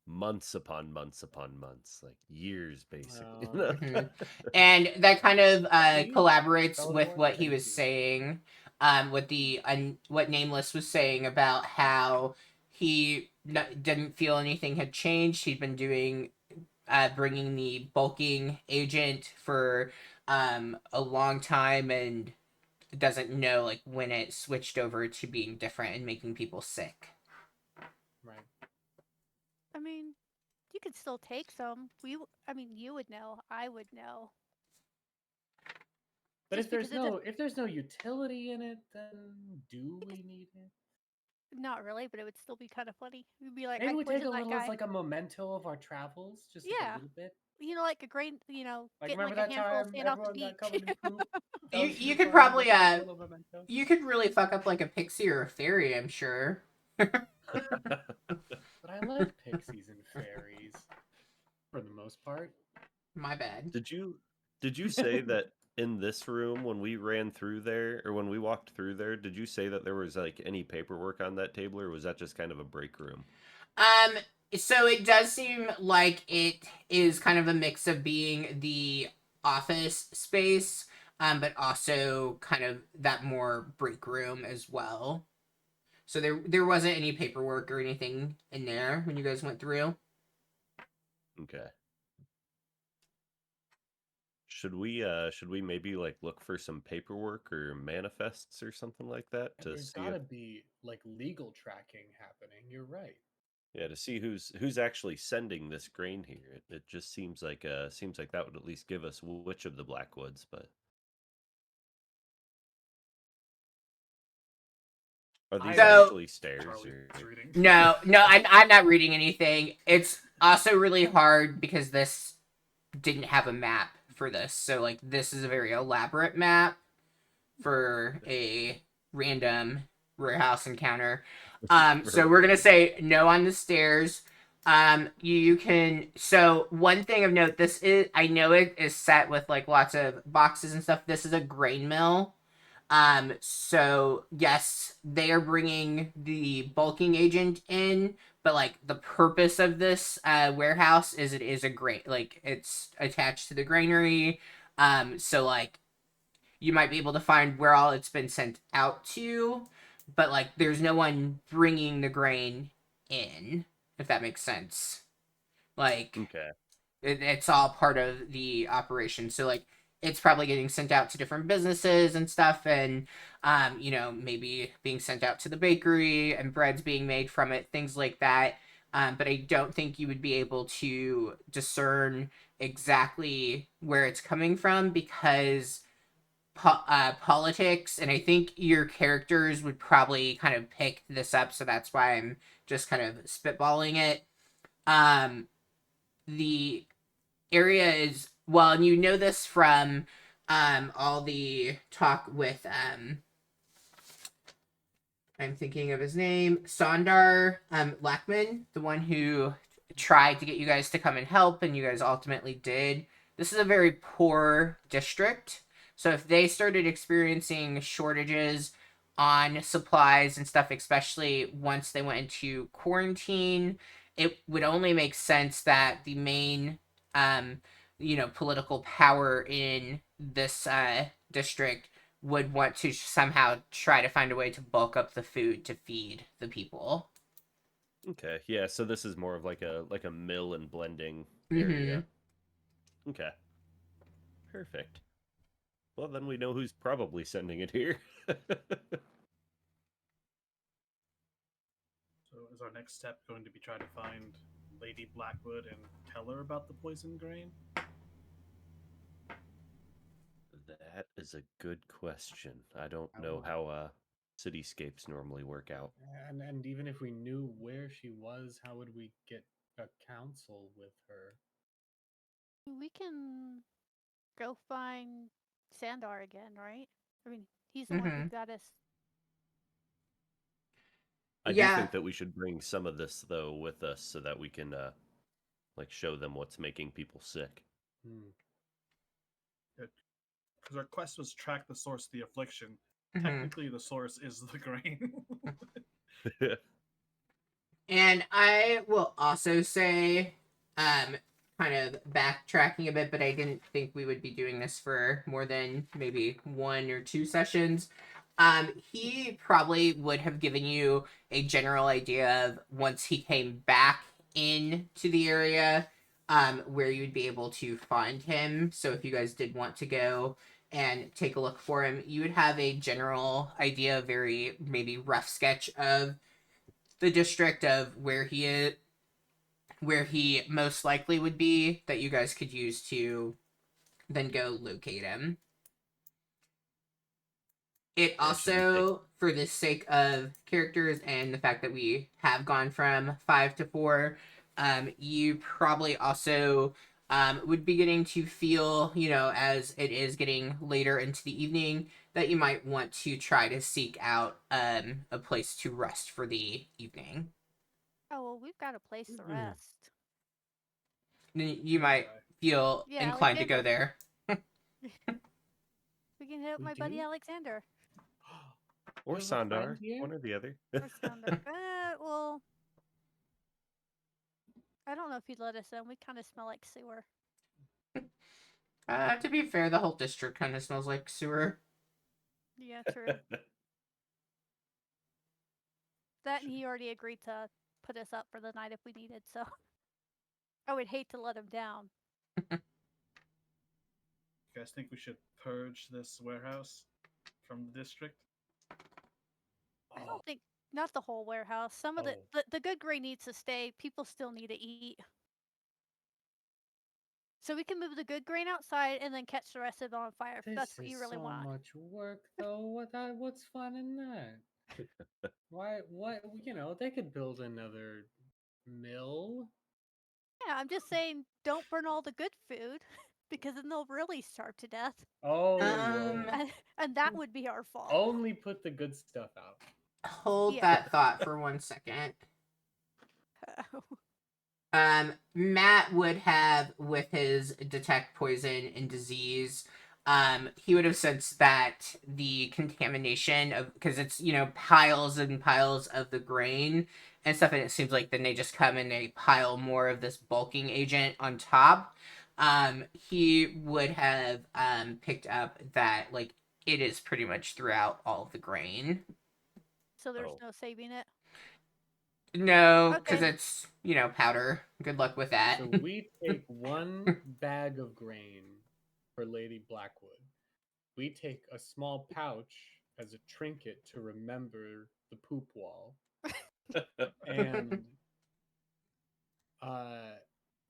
months upon months upon months, like years basically. Mhm. And that kind of Thank you, collaborates with Bellador, what he thank was you. saying, what Nameless was saying about how he didn't feel anything had changed. He'd been doing bringing the bulking agent for a long time, and doesn't know like when it switched over to being different and making people sick. Right. I mean, you could still take some. I mean, you would know. I would know. But Just if there's because it's if there's no utility in it, then do we need it? not really, but it would still be kind of funny. You'd be like, Maybe I we take poisoned a that little guy. as like a memento of our travels, just like Yeah. a little bit. You know, like a grain. You know, Like getting remember like a that handful of time sand off the everyone beach. got covered in poop? That You was you super could fun. probably That's a little memento. you could really fuck up like a pixie or a fairy, I'm sure. But I like pixies and fairies for the most part. My bad. Did you Did you say that in this room when we ran through there, or when we walked through there, did you say that there was like any paperwork on that table, or was that just kind of a break room? Um, so it does seem like it is kind of a mix of being the office space, but also kind of that more break room as well. So there wasn't any paperwork or anything in there when you guys went through. Okay. Should we maybe like look for some paperwork or manifests or something like that to There's see got if to be like legal tracking happening. You're right. yeah, to see who's actually sending this grain here. It just seems like that would at least give us which of the Blackwoods, but are these So actually stairs Charlie or is reading. no, I'm not reading anything. It's also really hard because this didn't have a map for this. So like this is a very elaborate map for a random warehouse encounter. for a So we're gonna random say no on the stairs. You can. So one thing of note, this is I know it is set with like lots of boxes and stuff. This is a grain mill. So yes, they are bringing the bulking agent in, but like the purpose of this warehouse is it is a grain like it's attached to the granary. So like you might be able to find where all it's been sent out to, but like there's no one bringing the grain in, if that makes sense. Like Okay. it's all part of the operation. So like it's probably getting sent out to different businesses and stuff, and maybe being sent out to the bakery and breads being made from it, things like that. But I don't think you would be able to discern exactly where it's coming from because politics, and I think your characters would probably kind of pick this up, so that's why I'm just kind of spitballing it. Um, the area is well, and you know this from all the talk with I'm thinking of his name, Sondar Lackman, the one who tried to get you guys to come and help, and you guys ultimately did. This is a very poor district, so if they started experiencing shortages on supplies and stuff, especially once they went into quarantine, it would only make sense that the main, political power in this district would want to somehow try to find a way to bulk up the food to feed the people. Okay. Yeah, so this is more of like a mill and blending Mm-hmm. area. Okay. Perfect. Well, then we know who's probably sending it here. So is our next step going to be trying to find Lady Blackwood and tell her about the poison grain? That is a good question. I don't I know would, how cityscapes normally work out. and even if we knew where she was, how would we get a council with her? We can go find Sandar again, right? I mean, he's the one who Mm-hmm. got us. I do Yeah. think that we should bring some of this though with us so that we can like show them what's making people sick. Hmm. Because our quest was track the source of the affliction. Mm-hmm. Technically, the source is the grain. And I will also say, kind of backtracking a bit, but I didn't think we would be doing this for more than maybe 1 or 2 sessions. He probably would have given you a general idea of once he came back into the area, where you'd be able to find him. So if you guys did want to go and take a look for him, you would have a general idea, a very maybe rough sketch of the district of where he most likely would be that you guys could use to then go locate him. It Yeah, should we take also, for the sake of characters and the fact that we have gone from 5 to 4, you probably also would be getting to feel, as it is getting later into the evening, that you might want to try to seek out a place to rest for the evening. Oh well, we've got a place to Mm. rest. You Yeah, might feel Yeah, like inclined to go there. We can hit up We my buddy do? Alexander Or You have a friend Sandar, here? one or the other. or Sounder. Well, I don't know if he'd let us in. We kind of smell like sewer. To be fair, the whole district kind of smells like sewer. Yeah, true. That and he already agreed to put us up for the night if we needed, so I would hate to let him down. You guys think we should purge this warehouse from the district? I Oh, don't think not the whole warehouse. Some of Oh. the good grain needs to stay. People still need to eat. So we can move the good grain outside and then catch the rest of it on fire if that's this what is you really so want. much work, though. What's fun in that? Why? What? You know, they could build another mill. Yeah, I'm just saying don't burn all the good food because then they'll really starve to death. Oh, Um, whoa. And that would be our fault. Only put the good stuff out. Hold Yeah. that thought for 1 second. Matt would have, with his detect poison and disease, he would have sensed that the contamination of, because it's, piles and piles of the grain and stuff, and it seems like then they just come and they pile more of this bulking agent on top. He would have picked up that, like, it is pretty much throughout all of the grain. So there's Oh. no saving it. No, because Okay. it's, powder. Good luck with that. So we take one bag of grain for Lady Blackwood. We take a small pouch as a trinket to remember the poop wall, and uh,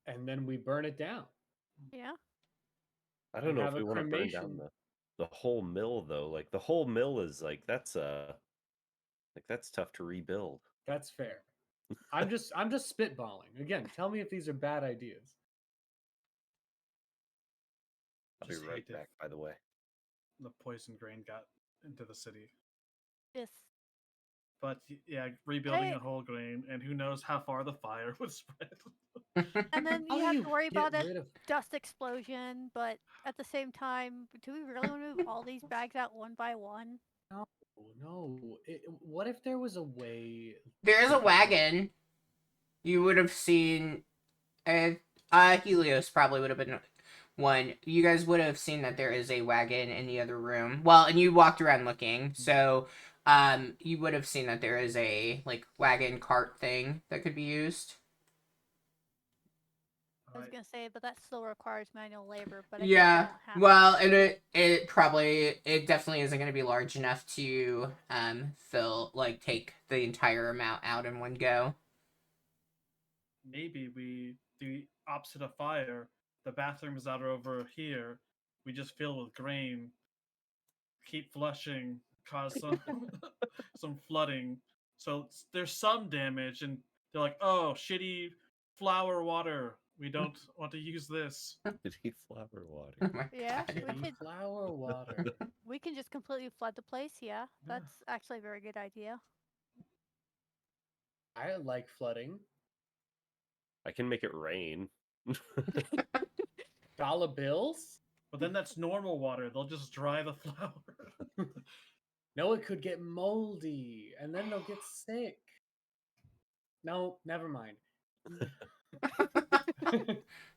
and then we burn it down. Yeah. I We don't know have if a we want to burn down cremation. the whole mill though. Like the whole mill is like that's tough to rebuild. That's fair. I'm just spitballing. Again, tell me if these are bad ideas. I'll be Just right hate if back, by the way. the poison grain got into the city. Yes. But yeah, rebuilding Hey. a whole grain, and who knows how far the fire would spread. And then How you do have you to worry get about that rid of? dust explosion, but at the same time, do we really want to move all these bags out one by one? No, no. What if there was a way? There is to a wagon. You would have seen. Helios probably would have been one. You guys would have seen that there is a wagon in the other room. Well, and you walked around looking, so you would have seen that there is a like wagon cart thing that could be used. I was Right. gonna say, but that still requires manual labor. But I guess we Yeah. don't have. Well, and it definitely isn't going to be large enough to take the entire amount out in one go. Maybe we do the opposite of fire. The bathrooms that are over here, we just fill with grain, keep flushing, cause some some flooding. So there's some damage, and they're like, "Oh, shitty flower water. We don't want to use this." Shitty flower water. Oh my Yeah, god. we could. Flower water. We can just completely flood the place. Yeah, that's actually a very good idea. I like flooding. I can make it rain. Dollar bills? But then that's normal water. They'll just dry the flower. No, it could get moldy, and then they'll get sick. No, never mind.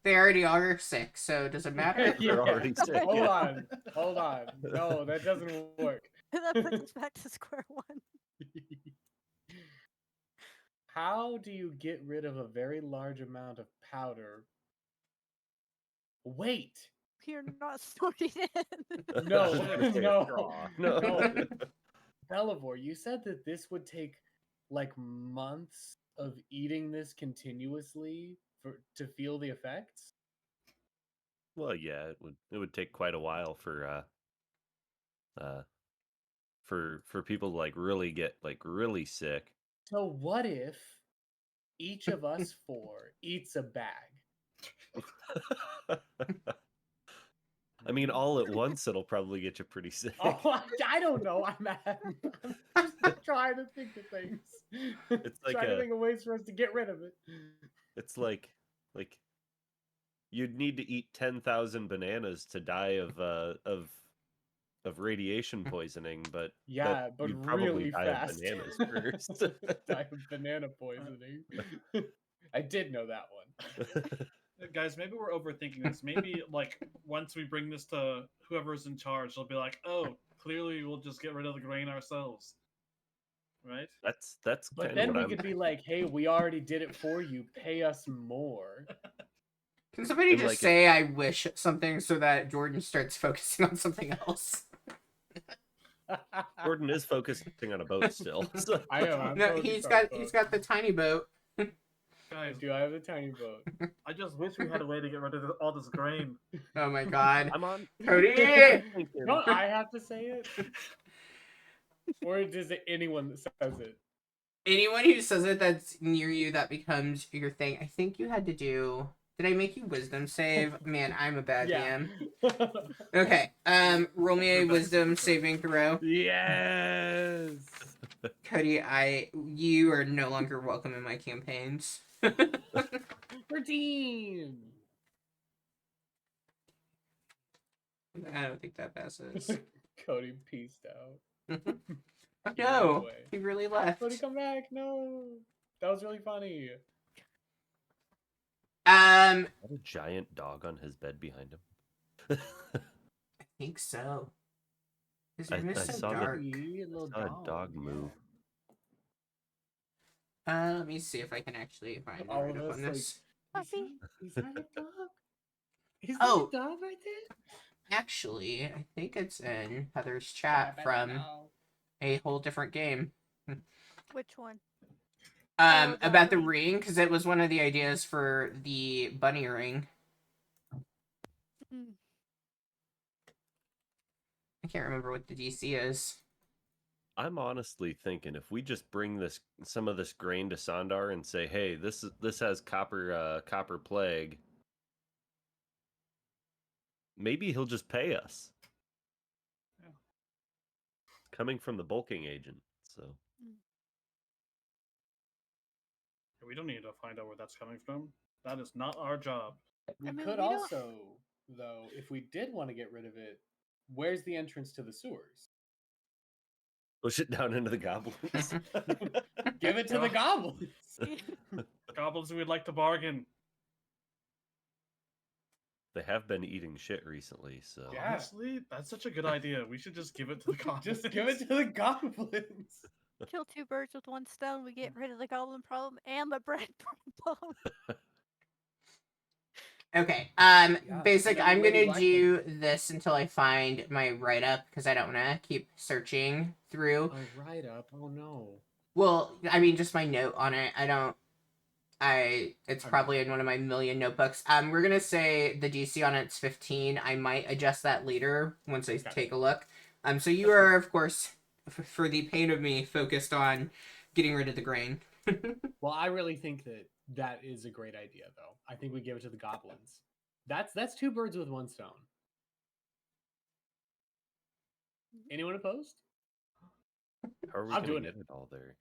They already are sick, so does it matter? Yeah. They're already sick. Hold yeah. on. No, that doesn't work. That puts us back to square one. How do you get rid of a very large amount of powder? Wait. You're not snorting in. No, I was gonna say a no, straw. No. no. Belivore, you said that this would take like months of eating this continuously to feel the effects. Well, yeah, it would take quite a while uh for people to like really get like really sick. So what if each of us four eats a bag? I mean, all at once it'll probably get you pretty sick. Oh, I don't know. I'm just trying to think of things. It's like trying to think of ways for us to get rid of it. It's like you'd need to eat 10,000 bananas to die of radiation poisoning, but Yeah, but you'd probably really die fast. of bananas first. Die of banana poisoning. I did know that one. Guys, maybe we're overthinking this. Maybe like once we bring this to whoever's in charge, they'll be like, "Oh, clearly we'll just get rid of the grain ourselves." Right? That's But kind of then what we I'm. could be like, hey, we already did it for you. Pay us more. Can somebody And, just like, say I wish something so that Jordan starts focusing on something else? Gordon is focusing on a boat still. So. I am. I'm No, focused he's on got both. the tiny boat. I Guys, do. I have a tiny boat. I just wish we had a way to get rid of all this grain. Oh my god. I'm on. Cody! Don't I have to say it? Or does it anyone that says it? Anyone who says it that's near you, that becomes your thing. I think you had to do. Did I make you wisdom save? Man, I'm a bad DM. Okay. Roll me a Your best wisdom is the saving throw. Yes. Cody, you are no longer welcome in my campaigns. Redeem. I don't think that passes. Cody peaced out. No, away. he really left. Cody, come back! No, that was really funny. I A giant dog on his bed behind him. think so. His I room is so saw the- dark. A little saw a dog move. Let me see if I can actually find All a of write-up us, on like, this. Puppy. Is that a dog? Is Oh. that a dog right there? Actually, I think it's in Heather's chat from a whole different game. Which one? Oh, the About the ring. ring, because it was one of the ideas for the bunny ring. Mm. I can't remember what the DC is. I'm honestly thinking if we just bring some of this grain to Sandar and say, "Hey, this has copper plague," maybe he'll just pay us. Yeah. Coming from the bulking agent, so We don't need to find out where that's coming from. That is not our job. We I mean, could we don't- also, though, if we did want to get rid of it, where's the entrance to the sewers? push it down into the goblins. Give it to the goblins. Goblins who would like to bargain. They have been eating shit recently, so Yeah. Honestly, that's such a good idea. We should just give it to the goblins. Just give it to the goblins. Kill two birds with one stone. We get rid of the goblin problem and the bread problem. Okay. Yeah, Basic. and then I'm Lady gonna do this until I find my write-up because I don't want to keep searching through. A write up. Oh no. Well, I mean, just my note on it. It's Okay. probably in one of my million notebooks. We're gonna say the DC on it's 15. I might adjust that later once I take a look. So you are, of course, for the pain of me, focused on getting rid of the grain. Well, I really think that is a great idea, though. I think we give it to the goblins. That's two birds with one stone. Anyone opposed? how are we I'm gonna doing get it. it all there?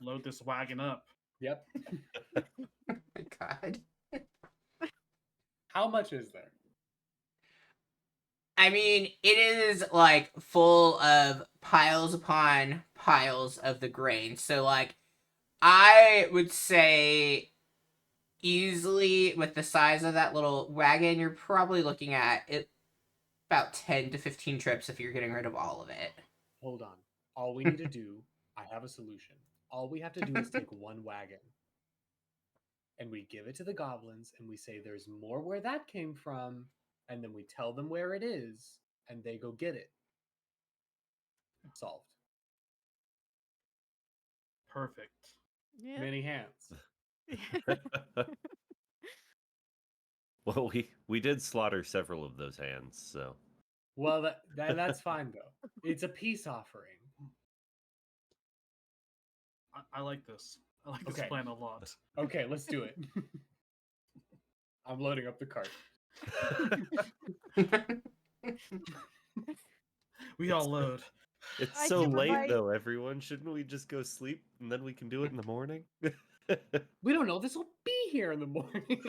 Load this wagon up. Yep. My God. How much is there? I mean, it is like full of piles upon piles of the grain. So, like, I would say easily with the size of that little wagon, you're probably looking at it about 10 to 15 trips if you're getting rid of all of it. Hold on. All we need to do, I have a solution. All we have to do is take one wagon and we give it to the goblins and we say there's more where that came from, and then we tell them where it is and they go get it. Solved. Perfect. Yeah. Many hands. Well, we did slaughter several of those hands, so Well, that's fine though. It's a peace offering. I like this. I like this Okay. plan a lot. Okay, let's do it. I'm loading up the cart. We all load. it's I so can late provide- though. Everyone, shouldn't we just go sleep and then we can do it in the morning? We don't know this will be here in the morning.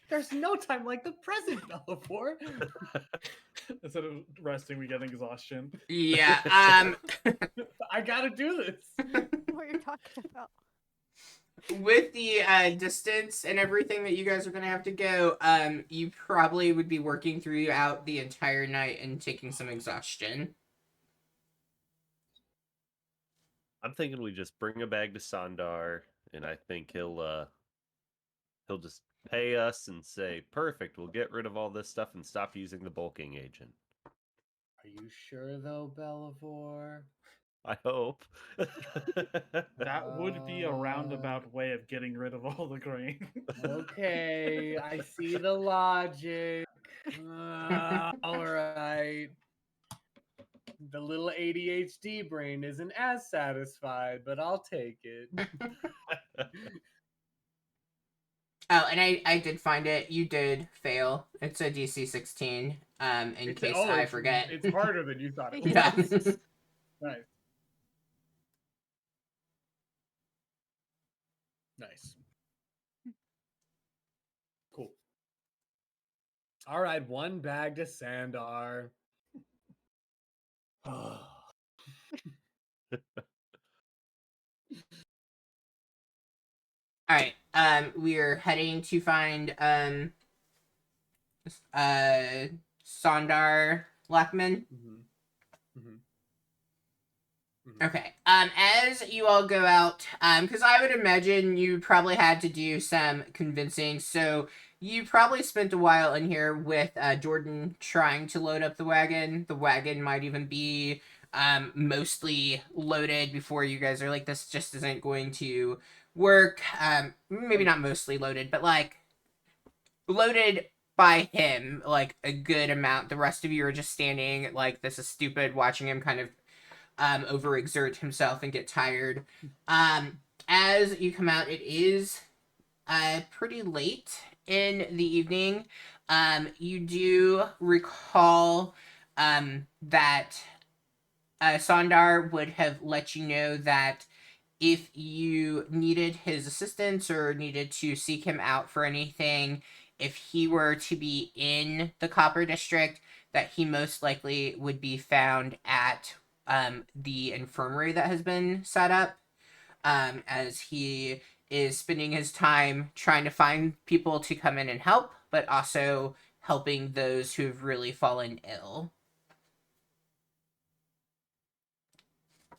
There's no time like the present, Bellavor. Instead of resting, we get exhaustion. Yeah. I gotta do this. What you're talking about? With the distance and everything that you guys are gonna have to go, you probably would be working throughout the entire night and taking some exhaustion. I'm thinking we just bring a bag to Sandar, and I think he'll just pay us and say, "Perfect, we'll get rid of all this stuff and stop using the bulking agent." Are you sure though, Bellavor? I hope. That would be a roundabout way of getting rid of all the grain. Okay, I see the logic. All right. The little ADHD brain isn't as satisfied, but I'll take it. Oh, and I did find it. You did fail. It's a DC 16. In case I forget. It's harder than you thought it was. Yeah. Nice. Nice. Cool. All right, one bag to Sandar. All right. We're heading to find Sondar Lackman. Okay. As you all go out, because I would imagine you probably had to do some convincing, so you probably spent a while in here with Jordan trying to load up the wagon. The wagon might even be mostly loaded before you guys are like, this just isn't going to work. Maybe not mostly loaded, but like loaded by him, like a good amount. The rest of you are just standing like, this is stupid, watching him kind of overexert himself and get tired. As you come out, it is pretty late in the evening. You do recall that Sondar would have let you know that if you needed his assistance or needed to seek him out for anything, if he were to be in the Copper District, that he most likely would be found at the infirmary that has been set up, as he is spending his time trying to find people to come in and help, but also helping those who've really fallen ill.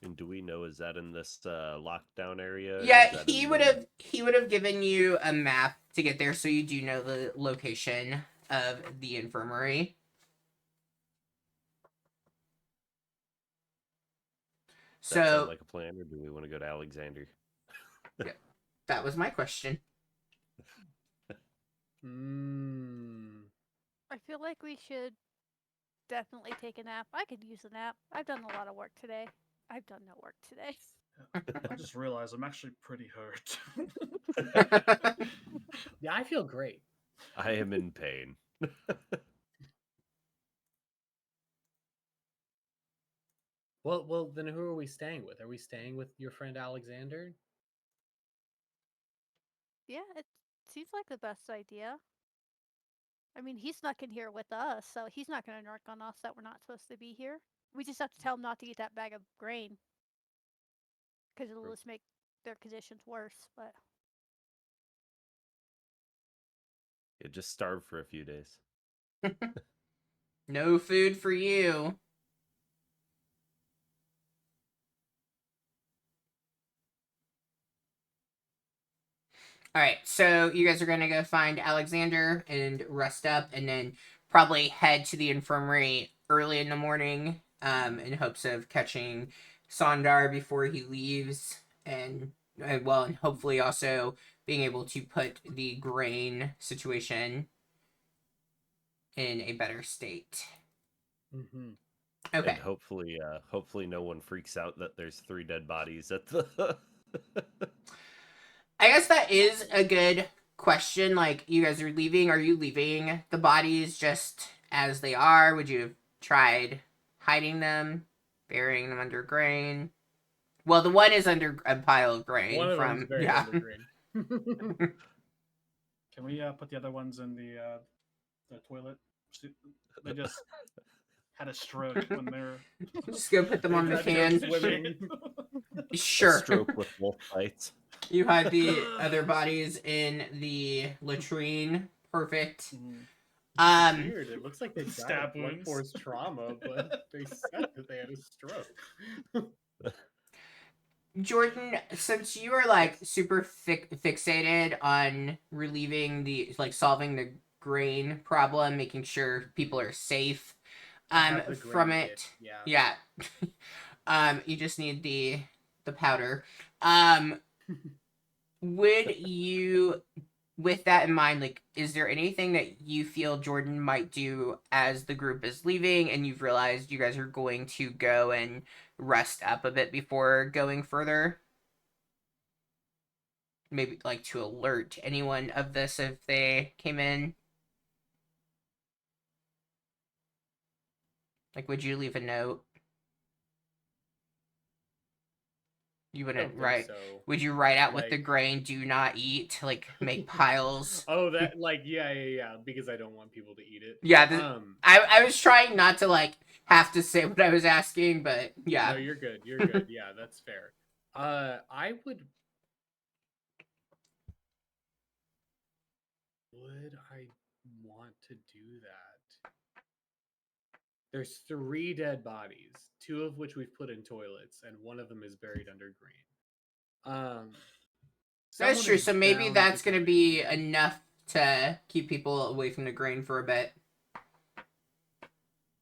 And do we know, is that in this lockdown area? Yeah, he would have given you a map to get there, so you do know the location of the infirmary. Does that sound So like a plan, or do we want to go to Alexander? yeah, that was my question. I feel like we should definitely take a nap. I could use a nap. I've done a lot of work today. I've done no work today. I just realized I'm actually pretty hurt. Yeah, I feel great. I am in pain. Well, then who are we staying with? Are we staying with your friend Alexander? Yeah, it seems like the best idea. I mean, he snuck in here with us, so he's not going to narc on us that we're not supposed to be here. We just have to tell him not to eat that bag of grain, because it'll just make their conditions worse. But Yeah, just starve for a few days. No food for you. All right, so you guys are going to go find Alexander and rest up, and then probably head to the infirmary early in the morning in hopes of catching Sondar before he leaves, and hopefully also being able to put the grain situation in a better state. Mm-hmm. Okay. And hopefully no one freaks out that there's 3 dead bodies at the... I guess that is a good question. Like, you guys are leaving. Are you leaving the bodies just as they are? Would you have tried hiding them, burying them under grain? Well, the one is under a pile of grain. One of from them's buried yeah. under grain. Can we put the other ones in the toilet? They just had a stroke when they're Just go put them They on the had to go can. swimming. A Sure. stroke with wolf bites. You had the other bodies in the latrine. Perfect. Weird. It looks like they died Stab of blunt wounds. force trauma, but they said that they had a stroke. Jordan, since you are like super fixated on relieving the solving the grain problem, making sure people are safe, I have the from grain it, kit, yeah, you just need the powder. Would you, with that in mind, like, is there anything that you feel Jordan might do as the group is leaving and you've realized you guys are going to go and rest up a bit before going further? Maybe like to alert anyone of this if they came in? Like, would you leave a note? You I wouldn't don't think write. so. Would you write out with the Like- grain, do not eat? Like, make piles? Oh, that like yeah, because I don't want people to eat it. Yeah, I was trying not to like have to say what I was asking, but yeah. No, you're good. You're good. Yeah, that's fair. I would I want to do that? There's 3 dead bodies, 2 of which we've put in toilets, and one of them is buried under grain. That's Someone true. is So maybe bound that's to gonna come be in. enough to keep people away from the grain for a bit.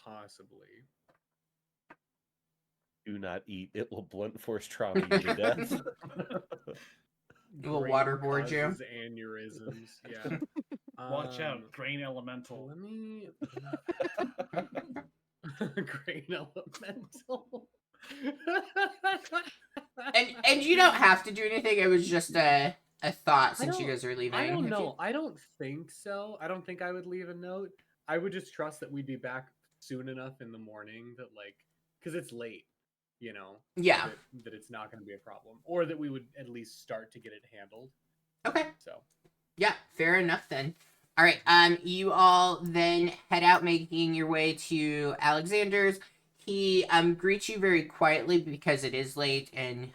Possibly. Do not eat. It will blunt force trauma you to death. It will Grain waterboard you. causes aneurysms. Yeah. watch out, grain elemental. Let me grain elemental. And you don't have to do anything. It was just a thought I since you don't- guys are leaving. I don't If know. you- I don't think so. I don't think I would leave a note. I would just trust that we'd be back soon enough in the morning that because it's late, Yeah. that it's not going to be a problem, or that we would at least start to get it handled. Okay. So Yeah, fair enough then. All right. You all then head out, making your way to Alexander's. He greets you very quietly because it is late, and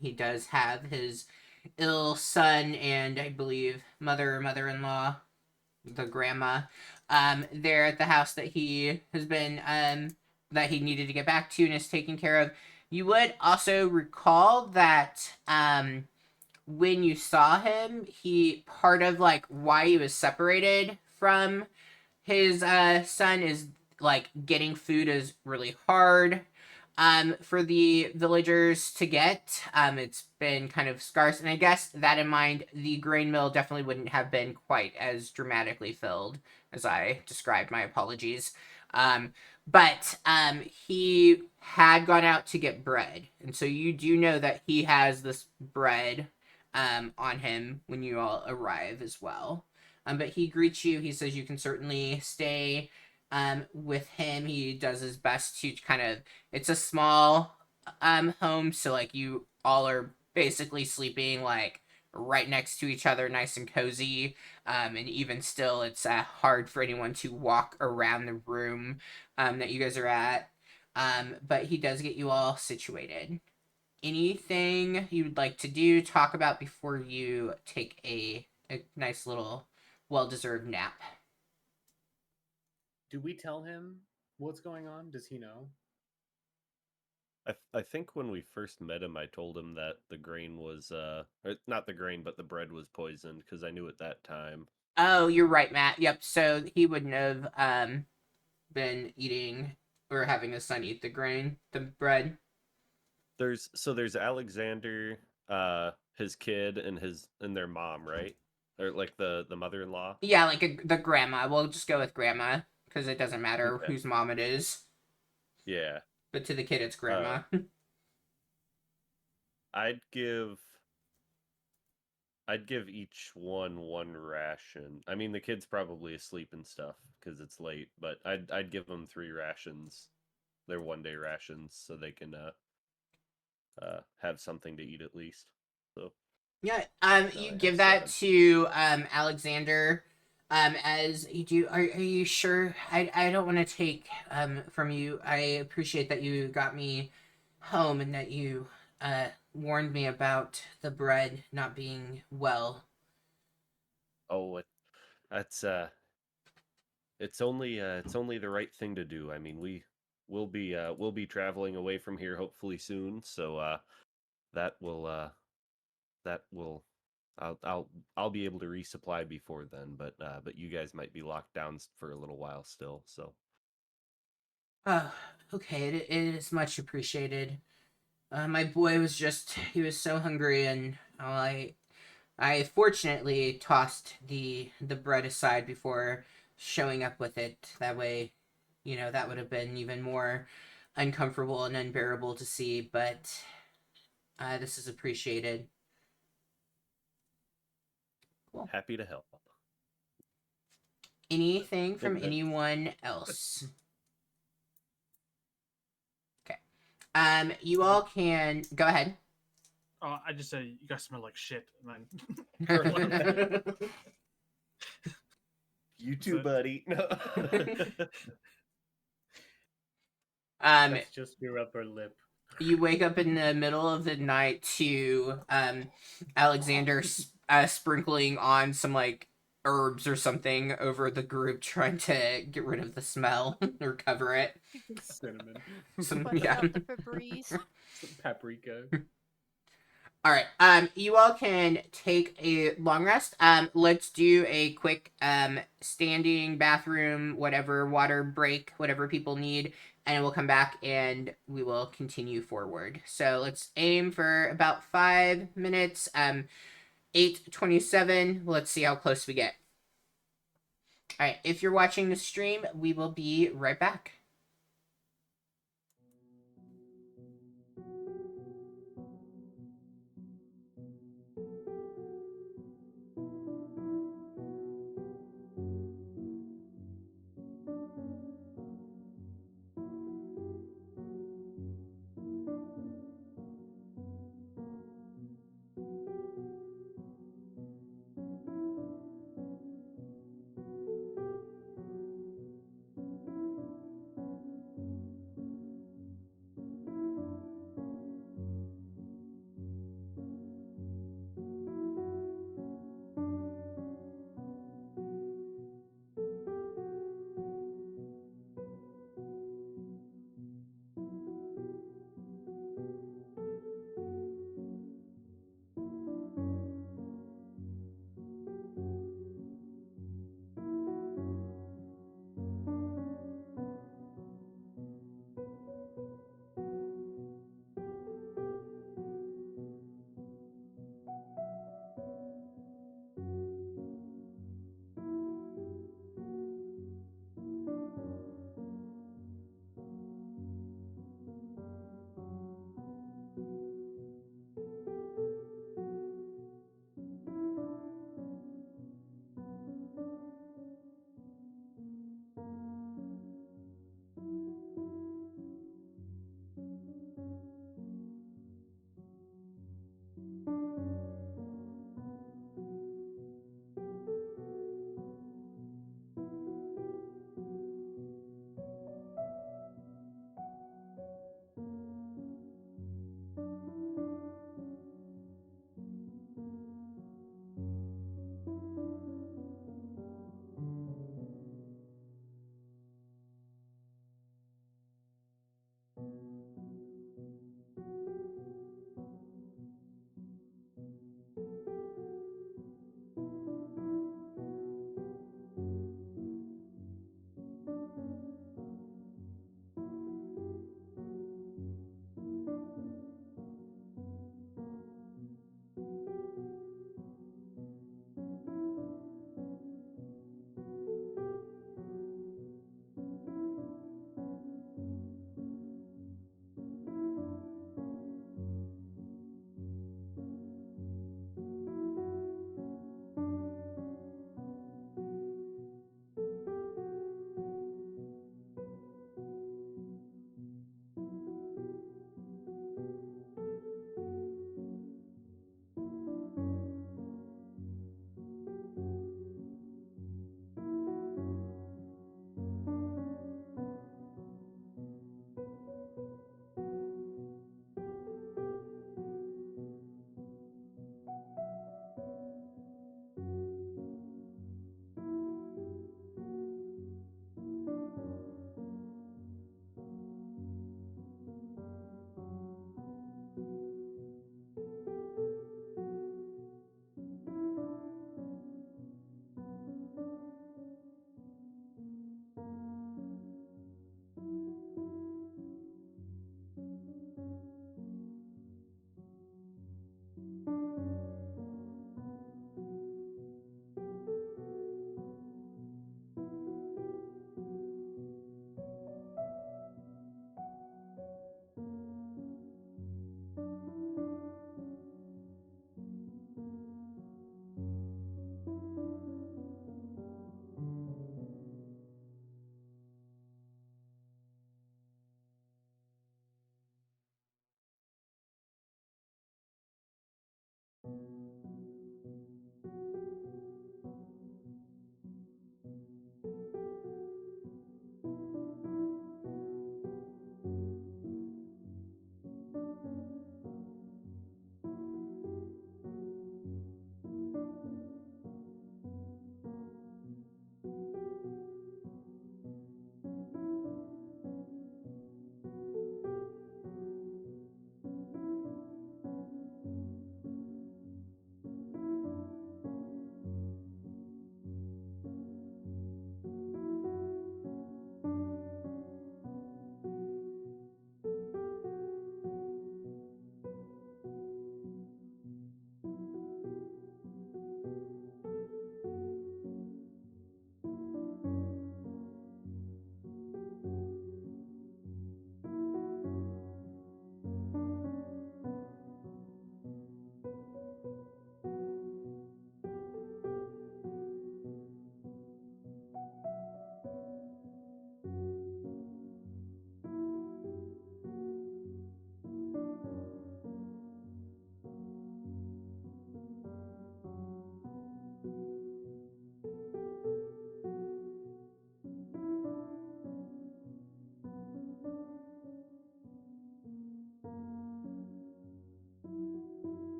he does have his ill son and I believe mother-in-law, the grandma, there at the house that he has been that he needed to get back to and is taking care of. You would also recall that when you saw him, he part of like why he was separated from his son is like getting food is really hard for the villagers to get. It's been kind of scarce, and I guess that in mind, the grain mill definitely wouldn't have been quite as dramatically filled as I described. My apologies. But he had gone out to get bread, and so you do know that he has this bread on him when you all arrive as well. But he greets you. He says you can certainly stay with him. He does his best to kind of. It's a small home, so like you all are basically sleeping like right next to each other, nice and cozy. And even still, it's hard for anyone to walk around the room that you guys are at. But he does get you all situated. Anything you would like to do, talk about before you take a nice little well-deserved nap? do we tell him what's going on? Does he know? I think when we first met him, I told him that the grain was or not the grain, but the bread was poisoned because I knew at that time. Oh, you're right, Matt. Yep. So he wouldn't have been eating or having his son eat the bread. There's Alexander, his kid, and their mom, right? Or like the mother-in-law. Yeah, like the grandma. We'll just go with grandma because it doesn't matter Okay. whose mom it is. Yeah. But to the kid, it's grandma. I'd give each one ration. I mean, the kid's probably asleep and stuff because it's late, but I'd give them 3 rations. They're 1-day rations, so they can have something to eat at least. So Yeah, So you I give have that 7. to Alexander. As you do, are you sure? I don't want to take from you. I appreciate that you got me home and that you warned me about the bread not being well. Oh, that's it's only the right thing to do. I mean, we'll be traveling away from here hopefully soon, so that will that will I'll be able to resupply before then, but you guys might be locked down for a little while still. So Oh, okay. It is much appreciated. My boy was he was so hungry, and I fortunately tossed the bread aside before showing up with it. That way, that would have been even more uncomfortable and unbearable to see, but this is appreciated. Cool. happy to help. Anything from And anyone else? Okay. You all can go ahead. Oh, I just said you guys smell like shit, and then turn left. you too, So- buddy. No. That's just your upper lip. You wake up in the middle of the night to Alexander sprinkling on some like herbs or something over the group, trying to get rid of the smell or cover it. Cinnamon. Flushing Yeah. out the Febreze. Some paprika. All right. You all can take a long rest. Let's do a quick standing bathroom, whatever, water break, whatever people need, and we'll come back and we will continue forward. So let's aim for about 5 minutes. 8:27. Let's see how close we get. All right. If you're watching the stream, we will be right back.